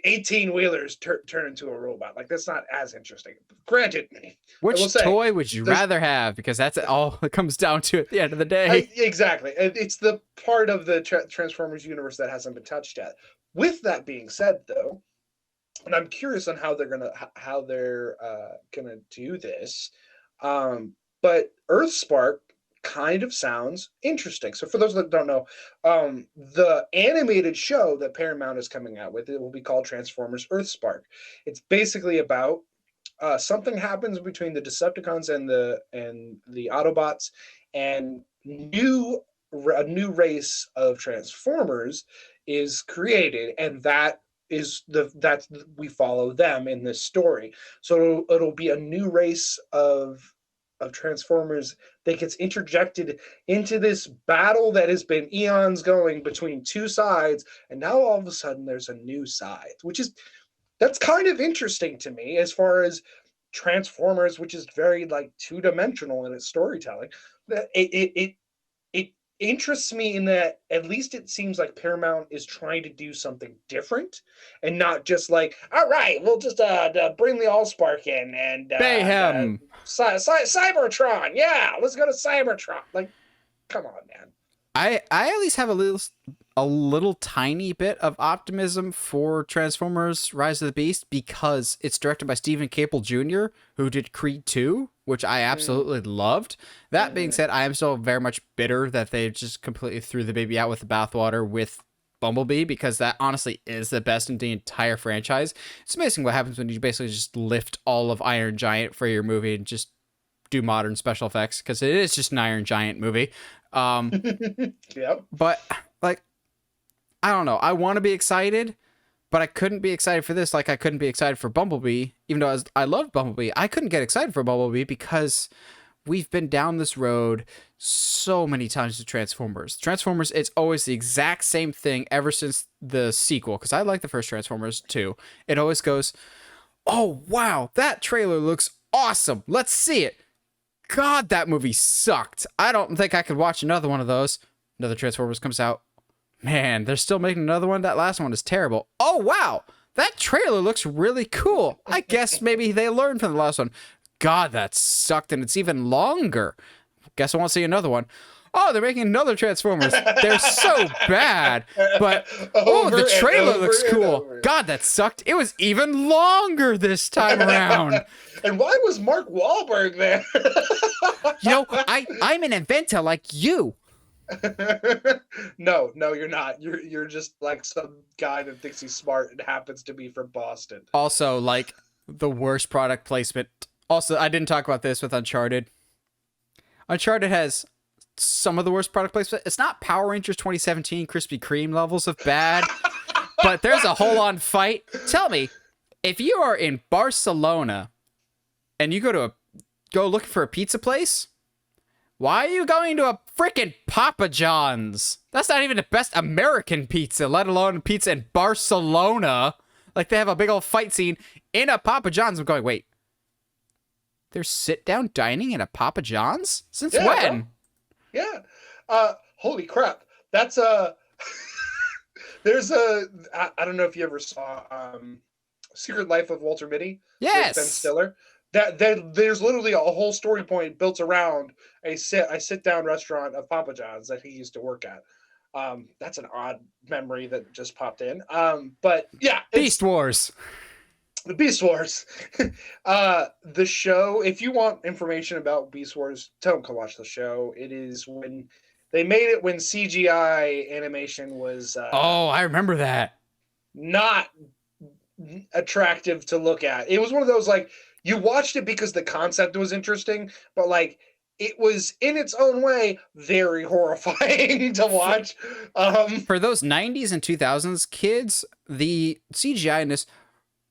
18-wheelers turn into a robot. Like that's not as interesting. Granted, which toy would you rather have? Because that's all it comes down to at the end of the day. Exactly. It's the part of the Transformers universe that hasn't been touched yet. With that being said, though, and I'm curious on how they're gonna do this. But Earthspark kind of sounds interesting. So for those that don't know, the animated show that Paramount is coming out with, it will be called Transformers Earthspark. It's basically about something happens between the Decepticons and the Autobots, and a new race of Transformers is created, and we follow them in this story. So it'll be a new race of Transformers that gets interjected into this battle that has been eons going between two sides, and now all of a sudden there's a new side, that's kind of interesting to me as far as Transformers, which is very like two-dimensional in its storytelling. That it interests me in that at least it seems like Paramount is trying to do something different and not just like, all right, we'll just bring the Allspark in and Bayhem. Cybertron. Yeah, let's go to Cybertron. Like, come on, man. I at least have a little tiny bit of optimism for Transformers Rise of the Beast because it's directed by Stephen Caple Jr., who did Creed 2, which I absolutely loved. That being said, I am still very much bitter that they just completely threw the baby out with the bathwater with Bumblebee, because that honestly is the best in the entire franchise. It's amazing what happens when you basically just lift all of Iron Giant for your movie and just do modern special effects, because it is just an Iron Giant movie. Yep. But like, I don't know. I want to be excited, but I couldn't be excited for this like I couldn't be excited for Bumblebee. Even though I loved Bumblebee, I couldn't get excited for Bumblebee because we've been down this road so many times with Transformers. Transformers, it's always the exact same thing ever since the sequel, because I like the first Transformers too. It always goes, oh, wow, that trailer looks awesome. Let's see it. God, that movie sucked. I don't think I could watch another one of those. Another Transformers comes out. Man, they're still making another one. That last one is terrible. Oh, wow. That trailer looks really cool. I guess maybe they learned from the last one. God, that sucked, and it's even longer. Guess I won't see another one. Oh, they're making another Transformers. They're so bad. But, the trailer looks cool. God, that sucked. It was even longer this time around. And why was Mark Wahlberg there? I'm an inventor like you. No, you're not. You're just like some guy that thinks he's smart and happens to be from Boston. Also, like, the worst product placement. Also, I didn't talk about this with Uncharted. Uncharted has some of the worst product placement. It's not Power Rangers 2017 Krispy Kreme levels of bad, but there's a whole-on fight. Tell me, if you are in Barcelona and you go looking for a pizza place, why are you going to a freaking Papa John's? That's not even the best American pizza, let alone pizza in Barcelona. Like, they have a big old fight scene in a Papa John's. I'm going, wait, there's sit-down dining in a Papa John's? Since when? Bro. Yeah. Holy crap. That's there's I don't know if you ever saw Secret Life of Walter Mitty. Yes. With Ben Stiller. There's literally a whole story point built around a sit-down restaurant of Papa John's that he used to work at. That's an odd memory that just popped in. But yeah. Beast Wars. The Beast Wars. The show, if you want information about Beast Wars, don't go watch the show. It is when they made it when CGI animation was I remember that. Not attractive to look at. It was one of those, like, you watched it because the concept was interesting, but like it was in its own way very horrifying to watch. For those 90s and 2000s kids, the CGI in this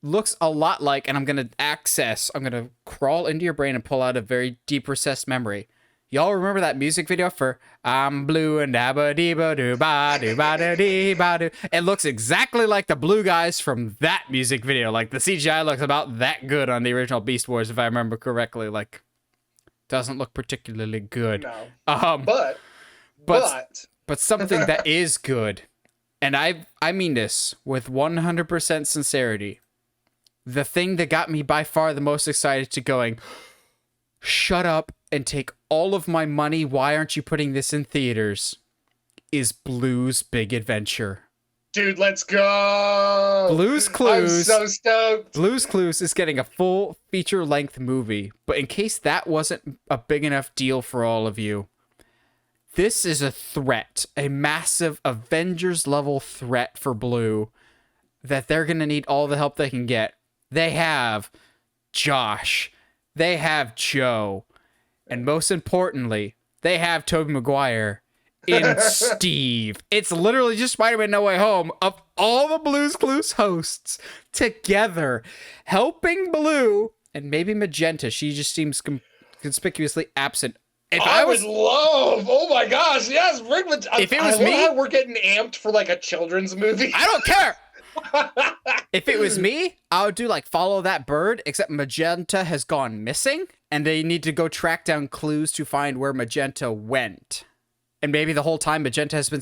looks a lot like, and I'm going to crawl into your brain and pull out a very deep recessed memory. Y'all remember that music video for I'm blue and dabba dee ba doo ba doo ba doo dee ba doo? It looks exactly like the blue guys from that music video. Like, the CGI looks about that good on the original Beast Wars, if I remember correctly. Like, doesn't look particularly good. No. But something that is good, and I mean this with 100% sincerity. The thing that got me by far the most excited to going, shut up and take all of my money, why aren't you putting this in theaters, is Blue's Big Adventure. Dude, let's go! Blue's Clues. I'm so stoked. Blue's Clues is getting a full feature-length movie, but in case that wasn't a big enough deal for all of you, this is a threat, a massive Avengers-level threat for Blue, that they're going to need all the help they can get. They have Josh. They have Joe. And most importantly, they have Tobey Maguire in Steve. It's literally just Spider-Man No Way Home of all the Blue's Clues hosts together, helping Blue and maybe Magenta. She just seems conspicuously absent. If I would love, oh my gosh, yes, bring if it was me, we're getting amped for like a children's movie. I don't care. If it was me, I would do like Follow That Bird, except Magenta has gone missing, and they need to go track down clues to find where Magenta went. And maybe the whole time Magenta has been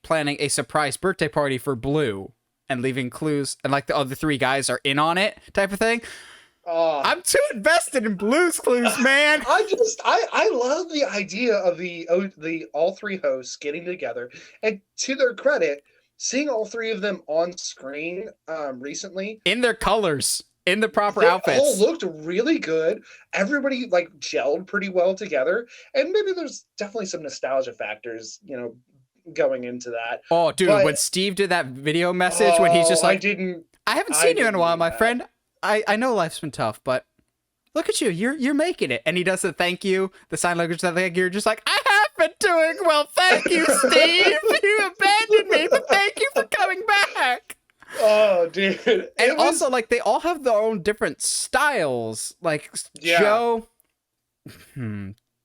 planning a surprise birthday party for Blue and leaving clues, and like the other three guys are in on it type of thing. I'm too invested in Blue's Clues, man. I love the idea of the all three hosts getting together, and to their credit, seeing all three of them on screen recently in their colors, in the proper outfits, all looked really good. Everybody like gelled pretty well together, and maybe there's definitely some nostalgia factors, going into that. Oh, dude, when Steve did that video message when he's just like, I haven't seen you in a while, my friend. I know life's been tough, but look at you. You're making it. And he does the thank you, the sign language that you're just like, I have been doing well. Thank you, Steve. You abandoned me, but thank you for coming back. Oh, dude. And also, like, they all have their own different styles. Like, yeah.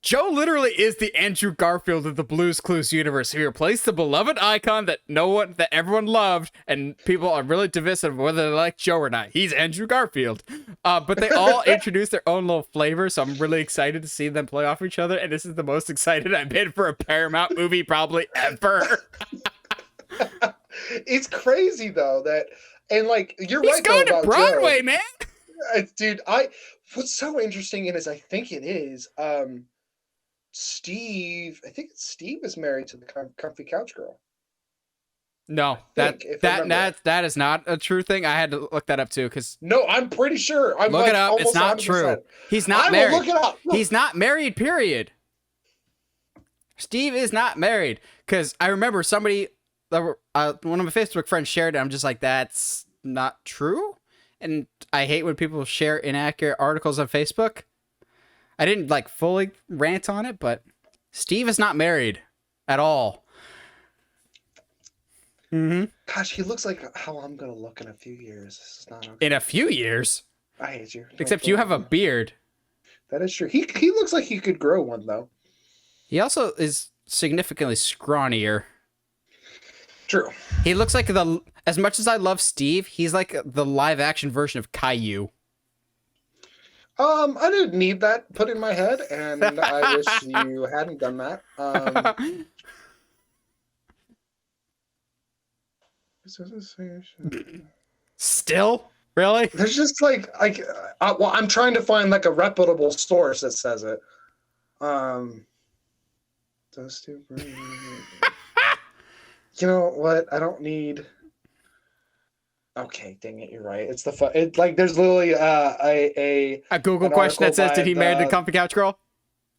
Joe literally is the Andrew Garfield of the Blue's Clues universe. He replaced the beloved icon that everyone loved, and people are really divisive whether they like Joe or not. He's Andrew Garfield. But they all introduce their own little flavor, so I'm really excited to see them play off each other, and this is the most excited I've been for a Paramount movie probably ever. It's crazy, though, and like, you're He's right, going though, to about Broadway, Joe. Man! Dude, what's so interesting is I think Steve is married to the Comfy Couch Girl. No, that is not a true thing. I had to look that up too, because no, I'm pretty sure. Look it up. It's not 100%. True. He's not married. Will look it up. He's not married. Period. Steve is not married, because I remember somebody, one of my Facebook friends shared it. I'm just like, that's not true. and I hate when people share inaccurate articles on Facebook. I didn't like fully rant on it, but Steve is not married at all. Mm-hmm. Gosh, he looks like how I'm gonna look in a few years. This is not okay. In a few years? I hate you. Except you have a beard. That is true. He looks like he could grow one, though. He also is significantly scrawnier. True. He looks like as much as I love Steve, he's like the live action version of Caillou. I didn't need that put in my head, and I wish you hadn't done that. Still? Really? There's just like well, I'm trying to find like a reputable source that says it. Those two bring... You know what? I don't need. Okay, dang it, you're right. It's like there's literally a Google question that says, "Did he marry the comfy couch girl?"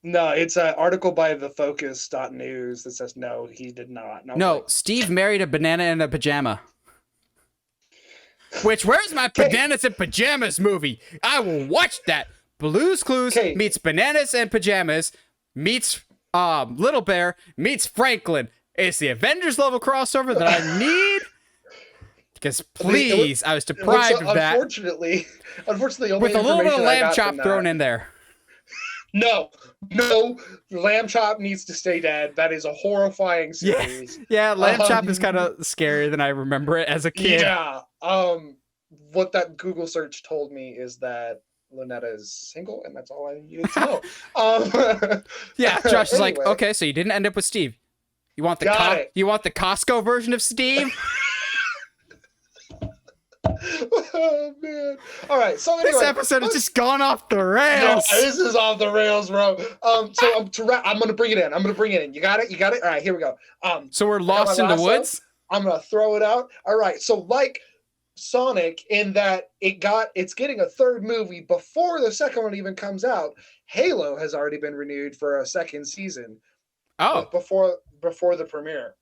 No, it's an article by thefocus.news that says no, he did not. No, Steve married a banana in a pajama. Which, where's my Bananas and Pajamas movie? I will watch that. Blue's Clues meets Bananas and Pajamas meets Little Bear meets Franklin. It's the Avengers level crossover that I need. Because please, I was deprived of that. Unfortunately, only with a little bit of lamb chop thrown thrown in there. No, lamb chop needs to stay dead. That is a horrifying series. Yeah, lamb chop is kind of scarier than I remember it as a kid. Yeah. What that Google search told me is that Lunetta is single, and that's all I needed to know. Yeah, Josh is like, okay, so you didn't end up with Steve. You want the you want the Costco version of Steve? Oh man! All right, so anyway, this episode has just gone off the rails. No, this is off the rails, bro. So I'm gonna bring it in. You got it. All right, here we go. So we're lost in the woods. I'm gonna throw it out. All right, so like Sonic, in that it's getting a third movie before the second one even comes out. Halo has already been renewed for a second season. Oh, before the premiere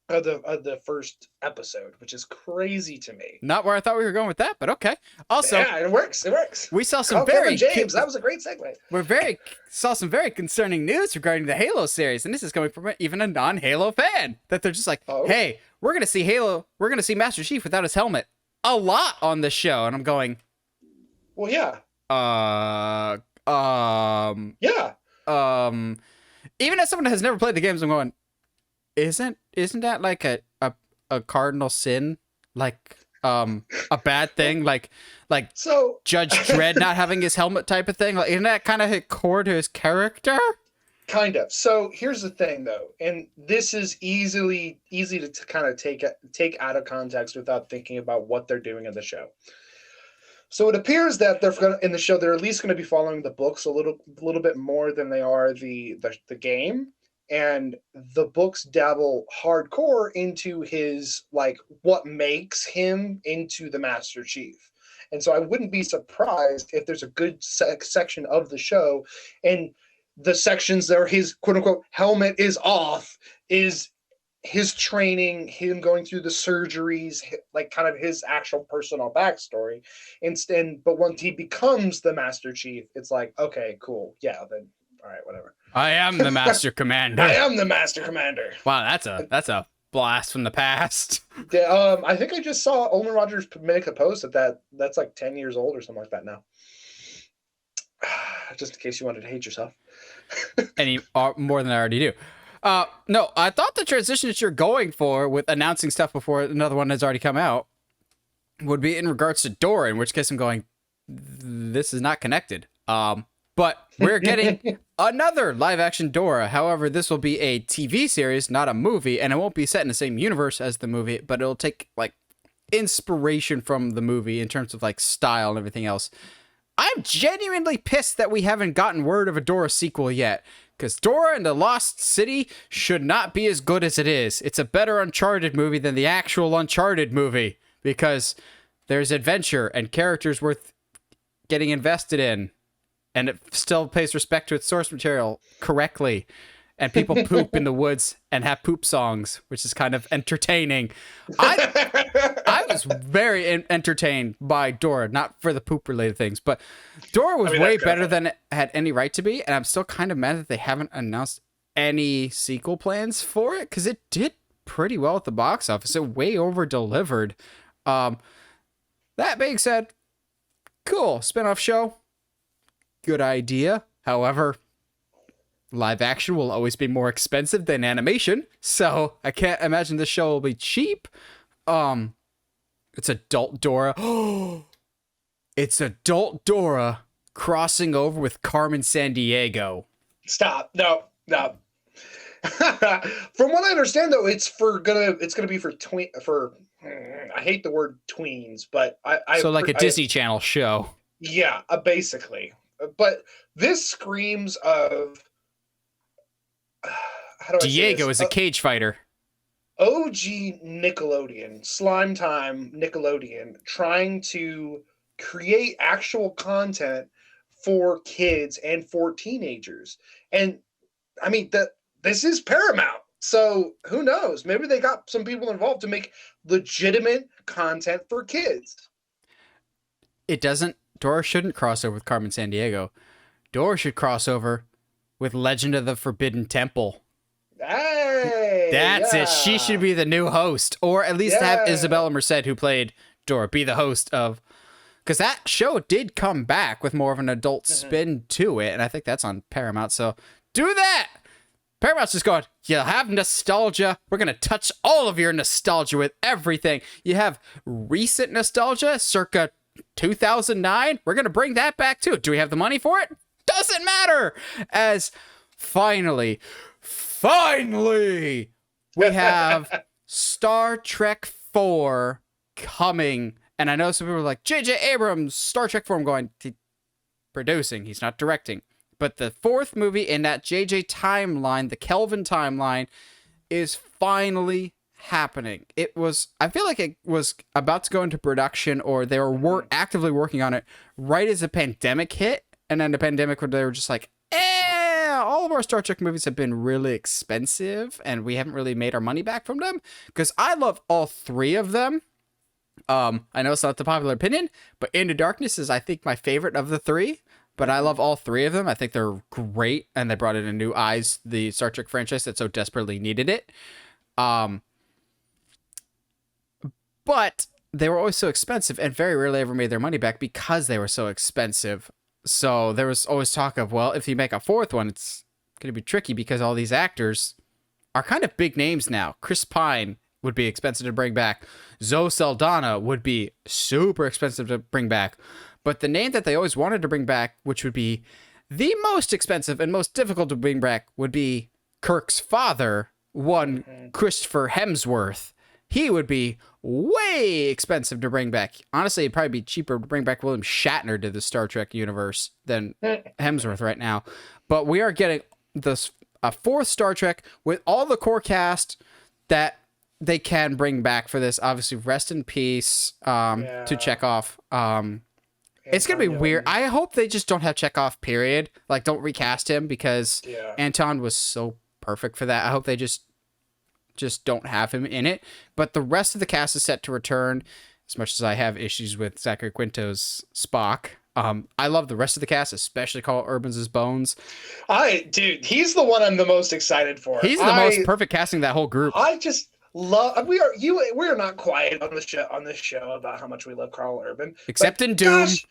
of the first episode, which is crazy to me. Not where I thought we were going with that, but okay. Also, yeah, it works. We saw some James. That was a great segue. Saw some very concerning news regarding the Halo series, and this is coming from even a non-Halo fan. That they're just like, hey, we're gonna see Halo. We're gonna see Master Chief without his helmet a lot on the show, and I'm going, well, yeah. Even as someone that has never played the games, I'm going, isn't that like a cardinal sin? Like a bad thing? Like so Judge Dredd not having his helmet type of thing? Like, isn't that kind of hit core to his character? Kind of. So here's the thing, though, and this is easy to kind of take out of context without thinking about what they're doing in the show. So it appears that in the show they're at least going to be following the books a little bit more than they are the game, and the books dabble hardcore into his like what makes him into the Master Chief. And so I wouldn't be surprised if there's a good section of the show, and the sections where his quote unquote helmet is off is his training, him going through the surgeries, like kind of his actual personal backstory. But once he becomes the Master Chief, it's like, okay, cool. Yeah, then all right, whatever. I am the Master Commander. I am the Master Commander. Wow, that's a blast from the past. I think I just saw Olin Rogers make a post that's like 10 years old or something like that now. Just in case you wanted to hate yourself. Any more than I already do. No, I thought the transition that you're going for with announcing stuff before another one has already come out would be in regards to Dora, in which case I'm going, this is not connected. But we're getting another live action Dora. However, this will be a TV series, not a movie, and it won't be set in the same universe as the movie, but it'll take like inspiration from the movie in terms of like style and everything else. I'm genuinely pissed that we haven't gotten word of a Dora sequel yet, because Dora and the Lost City should not be as good as it is. It's a better Uncharted movie than the actual Uncharted movie, because there's adventure and characters worth getting invested in, and it still pays respect to its source material correctly. and people poop in the woods and have poop songs, which is kind of entertaining. I was very entertained by Dora, not for the poop related things, but Dora was way better than it had any right to be, and I'm still kind of mad that they haven't announced any sequel plans for it, because it did pretty well at the box office. It way over delivered. That being said, cool spinoff show, good idea. However, live action will always be more expensive than animation, so I can't imagine this show will be cheap. It's adult Dora. It's adult Dora crossing over with Carmen Sandiego. Stop. No. From what I understand, though, it's gonna be for I hate the word tweens, but so like a Disney Channel show. Yeah, basically. But this screams of how do I Diego say this? is a cage fighter. OG Nickelodeon, Slime Time Nickelodeon, trying to create actual content for kids and for teenagers. And I mean, this is Paramount. So who knows? Maybe they got some people involved to make legitimate content for kids. Dora shouldn't cross over with Carmen Sandiego. Dora should cross over with Legend of the Forbidden Temple. Hey, That's it. She should be the new host, or at least have Isabella Merced, who played Dora, be the host of, because that show did come back with more of an adult spin to it, and I think that's on Paramount. So do that. Paramount's just going, you have nostalgia. We're going to touch all of your nostalgia with everything. You have recent nostalgia, circa 2009. We're going to bring that back too. Do we have the money for it? Doesn't matter. As finally, we have Star Trek 4 coming. And I know some people are like, J.J. Abrams, Star Trek 4. I'm going, producing. He's not directing. But the fourth movie in that JJ timeline, the Kelvin timeline, is finally happening. I feel like it was about to go into production, or they were actively working on it right as the pandemic hit. And then the pandemic, where they were just like, all of our Star Trek movies have been really expensive, and we haven't really made our money back from them. Because I love all three of them. I know it's not the popular opinion, but Into Darkness is, I think, my favorite of the three. But I love all three of them. I think they're great, and they brought in a new eyes, the Star Trek franchise that so desperately needed it. But they were always so expensive, and very rarely ever made their money back because they were so expensive. So there was always talk of, well, if you make a fourth one, it's going to be tricky because all these actors are kind of big names now. Chris Pine would be expensive to bring back. Zoe Saldana would be super expensive to bring back. But the name that they always wanted to bring back, which would be the most expensive and most difficult to bring back, would be Kirk's father, Christopher Hemsworth. He would be way expensive to bring back. Honestly, it'd probably be cheaper to bring back William Shatner to the Star Trek universe than Hemsworth right now. But we are getting a fourth Star Trek with all the core cast that they can bring back for this. Obviously, rest in peace to Chekhov. It's going to be weird. I hope they just don't have Chekhov, period. Like, don't recast him, because Anton was so perfect for that. I hope they just don't have him in it. But the rest of the cast is set to return, as much as I have issues with Zachary Quinto's Spock. I love the rest of the cast, especially Carl Urban's Bones. Dude, he's the one I'm the most excited for. He's the most perfect casting of that whole group. I just love. We are not quiet on this show about how much we love Carl Urban, except in Doom. Gosh,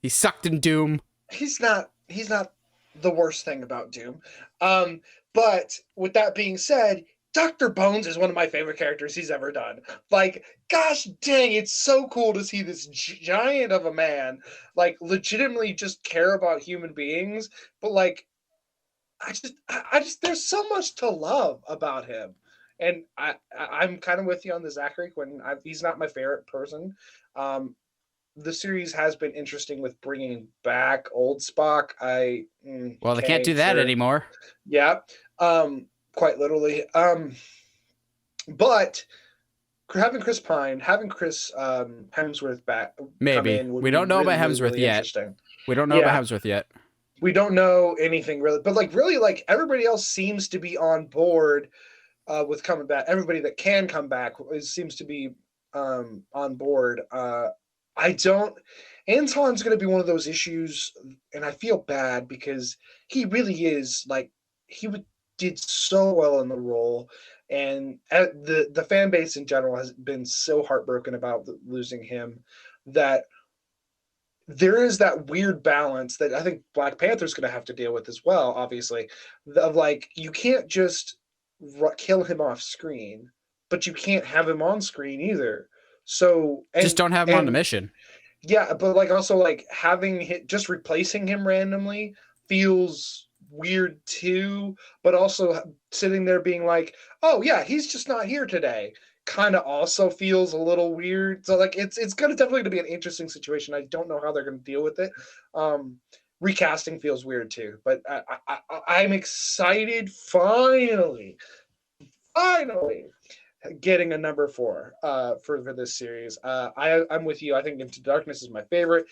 he sucked in Doom. He's not the worst thing about Doom. But with that being said, Dr. Bones is one of my favorite characters he's ever done. Like, gosh dang, it's so cool to see this giant of a man, like, legitimately just care about human beings. But, like, I just there's so much to love about him. And I'm kind of with you on the Zachary Quinto. He's not my favorite person. The series has been interesting with bringing back old Spock. They can't do that anymore. Yeah. Quite literally. But having Chris Pine, having Chris Hemsworth back, maybe we don't know about Hemsworth yet. We don't know about Hemsworth yet. We don't know anything really, but like really, like everybody else seems to be on board with coming back. Everybody that can come back seems to be on board. I don't. Anton's going to be one of those issues, and I feel bad because he really is like did so well in the role, and the fan base in general has been so heartbroken about losing him that there is that weird balance that I think Black Panther's going to have to deal with as well. Obviously, of like you can't just kill him off screen, but you can't have him on screen either. So just don't have him on the mission. Yeah, but like also like just replacing him randomly feels weird too. But also sitting there being like, oh yeah, he's just not here today, kind of also feels a little weird. So like it's gonna definitely to be an interesting situation. I don't know how they're gonna deal with it. Recasting feels weird too, but I'm excited finally getting a number 4 for this series. I'm with you. I think Into Darkness is my favorite,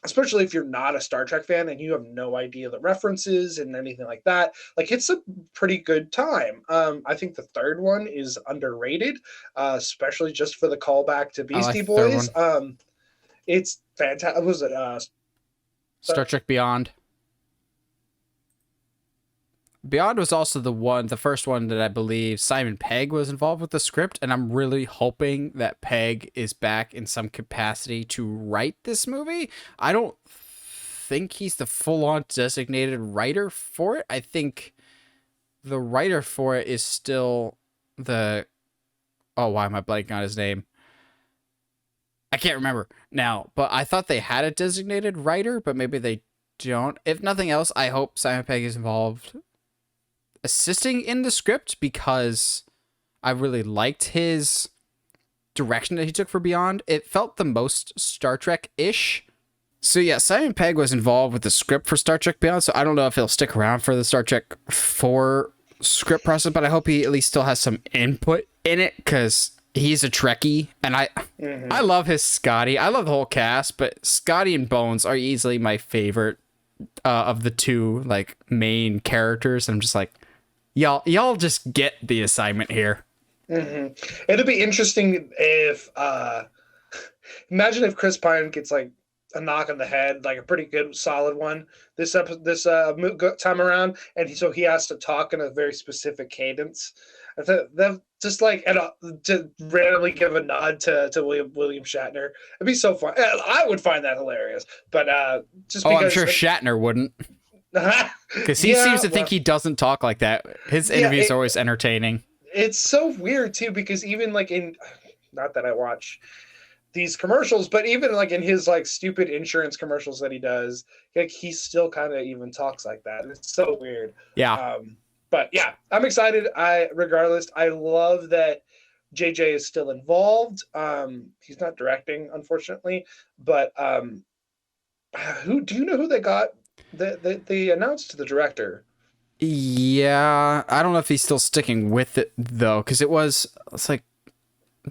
especially if you're not a Star Trek fan and you have no idea the references and anything like that. Like it's a pretty good time. I think the third one is underrated, especially just for the callback to Beastie Boys. It's fantastic. Was it Star Trek Beyond? Beyond was also the first one that I believe Simon Pegg was involved with the script, and I'm really hoping that Pegg is back in some capacity to write this movie. I don't think he's the full-on designated writer for it. I think the writer for it is still why am I blanking on his name? I can't remember now, but I thought they had a designated writer, but maybe they don't. If nothing else, I hope Simon Pegg is involved assisting in the script because I really liked his direction that he took for Beyond. It felt the most Star Trek-ish. So yeah, Simon Pegg was involved with the script for Star Trek Beyond, so I don't know if he'll stick around for the Star Trek 4 script process, but I hope he at least still has some input in it because he's a Trekkie, and I love his Scotty. I love the whole cast, but Scotty and Bones are easily my favorite of the two like main characters. I'm just like, y'all just get the assignment here. It'd be interesting if imagine if Chris Pine gets like a knock on the head, like a pretty good solid one this time around, and so he has to talk in a very specific cadence. That just like to randomly give a nod to William Shatner. It'd be so fun. I would find that hilarious, but just because I'm sure Shatner wouldn't. Because he seems to think he doesn't talk like that. His interviews are always entertaining. It's so weird too, because even like not that I watch these commercials, but even like in his like stupid insurance commercials that he does, like he still kind of even talks like that. It's so weird. Yeah. But yeah, I'm excited. Regardless, I love that JJ is still involved. He's not directing, unfortunately, but do you know who they got? They announced the director. Yeah, I don't know if he's still sticking with it though, because it's like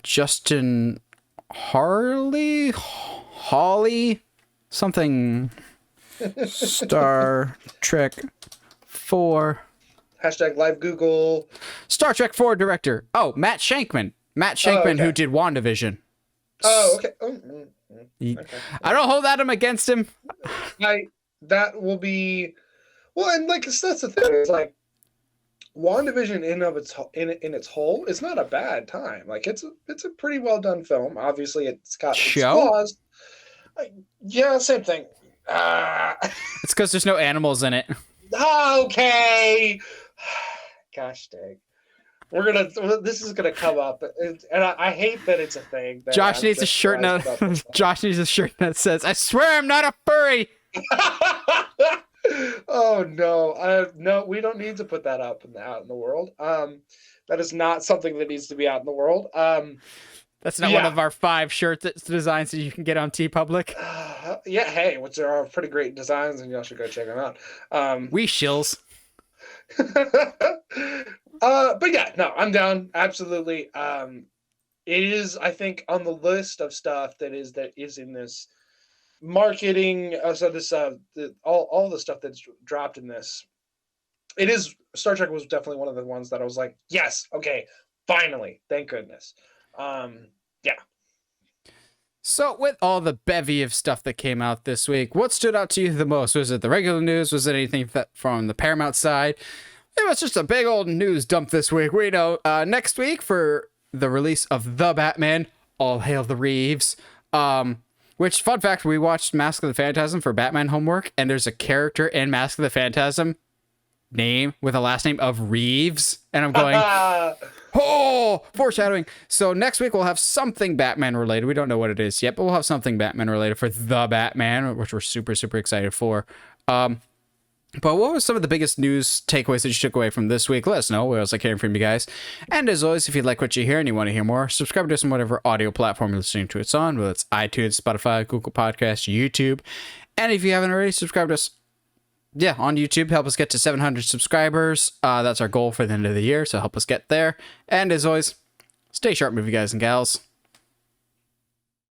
Justin Hawley, something. Star Trek 4. # live Google. Star Trek 4 director. Oh, Matt Shankman. Who did WandaVision. Oh, okay. Okay. I don't hold that against him. That will be well, and like that's the thing. It's like WandaVision in its whole is not a bad time. Like it's a pretty well done film. Obviously, it's got its flaws. Yeah, same thing. It's because there's no animals in it. Okay. Gosh dang. This is gonna come up, and I hate that it's a thing. Josh needs a shirt now. Josh needs a shirt that says, "I swear I'm not a furry." Oh no! No, we don't need to put that out in the world. That is not something that needs to be out in the world. That's not one of our 5 shirt designs that you can get on TeePublic. Yeah, hey, which are pretty great designs, and y'all should go check them out. We shills. But yeah, no, I'm down. Absolutely. It is, I think, on the list of stuff that is in this marketing. So this all the stuff that's dropped in this. It is Star Trek was definitely one of the ones that I was like, yes, okay, finally, thank goodness. Yeah. So, with all the bevy of stuff that came out this week, what stood out to you the most? Was it the regular news? Was it anything from the Paramount side? It was just a big old news dump this week. We know next week for the release of The Batman, all hail the Reeves. Which, fun fact, we watched Mask of the Phantasm for Batman homework, and there's a character in Mask of the Phantasm name with a last name of Reeves, and I'm going, oh, foreshadowing. So next week we'll have something Batman related. We don't know what it is yet, but we'll have something Batman related for The Batman, which we're super, super excited for. But what was some of the biggest news takeaways that you took away from this week? Let us know. We also like hearing from you guys. And as always, if you like what you hear and you want to hear more, subscribe to us on whatever audio platform you're listening to us on, whether it's iTunes, Spotify, Google Podcasts, YouTube. And if you haven't already, subscribe to us, on YouTube. Help us get to 700 subscribers. That's our goal for the end of the year, so help us get there. And as always, stay sharp, movie guys and gals.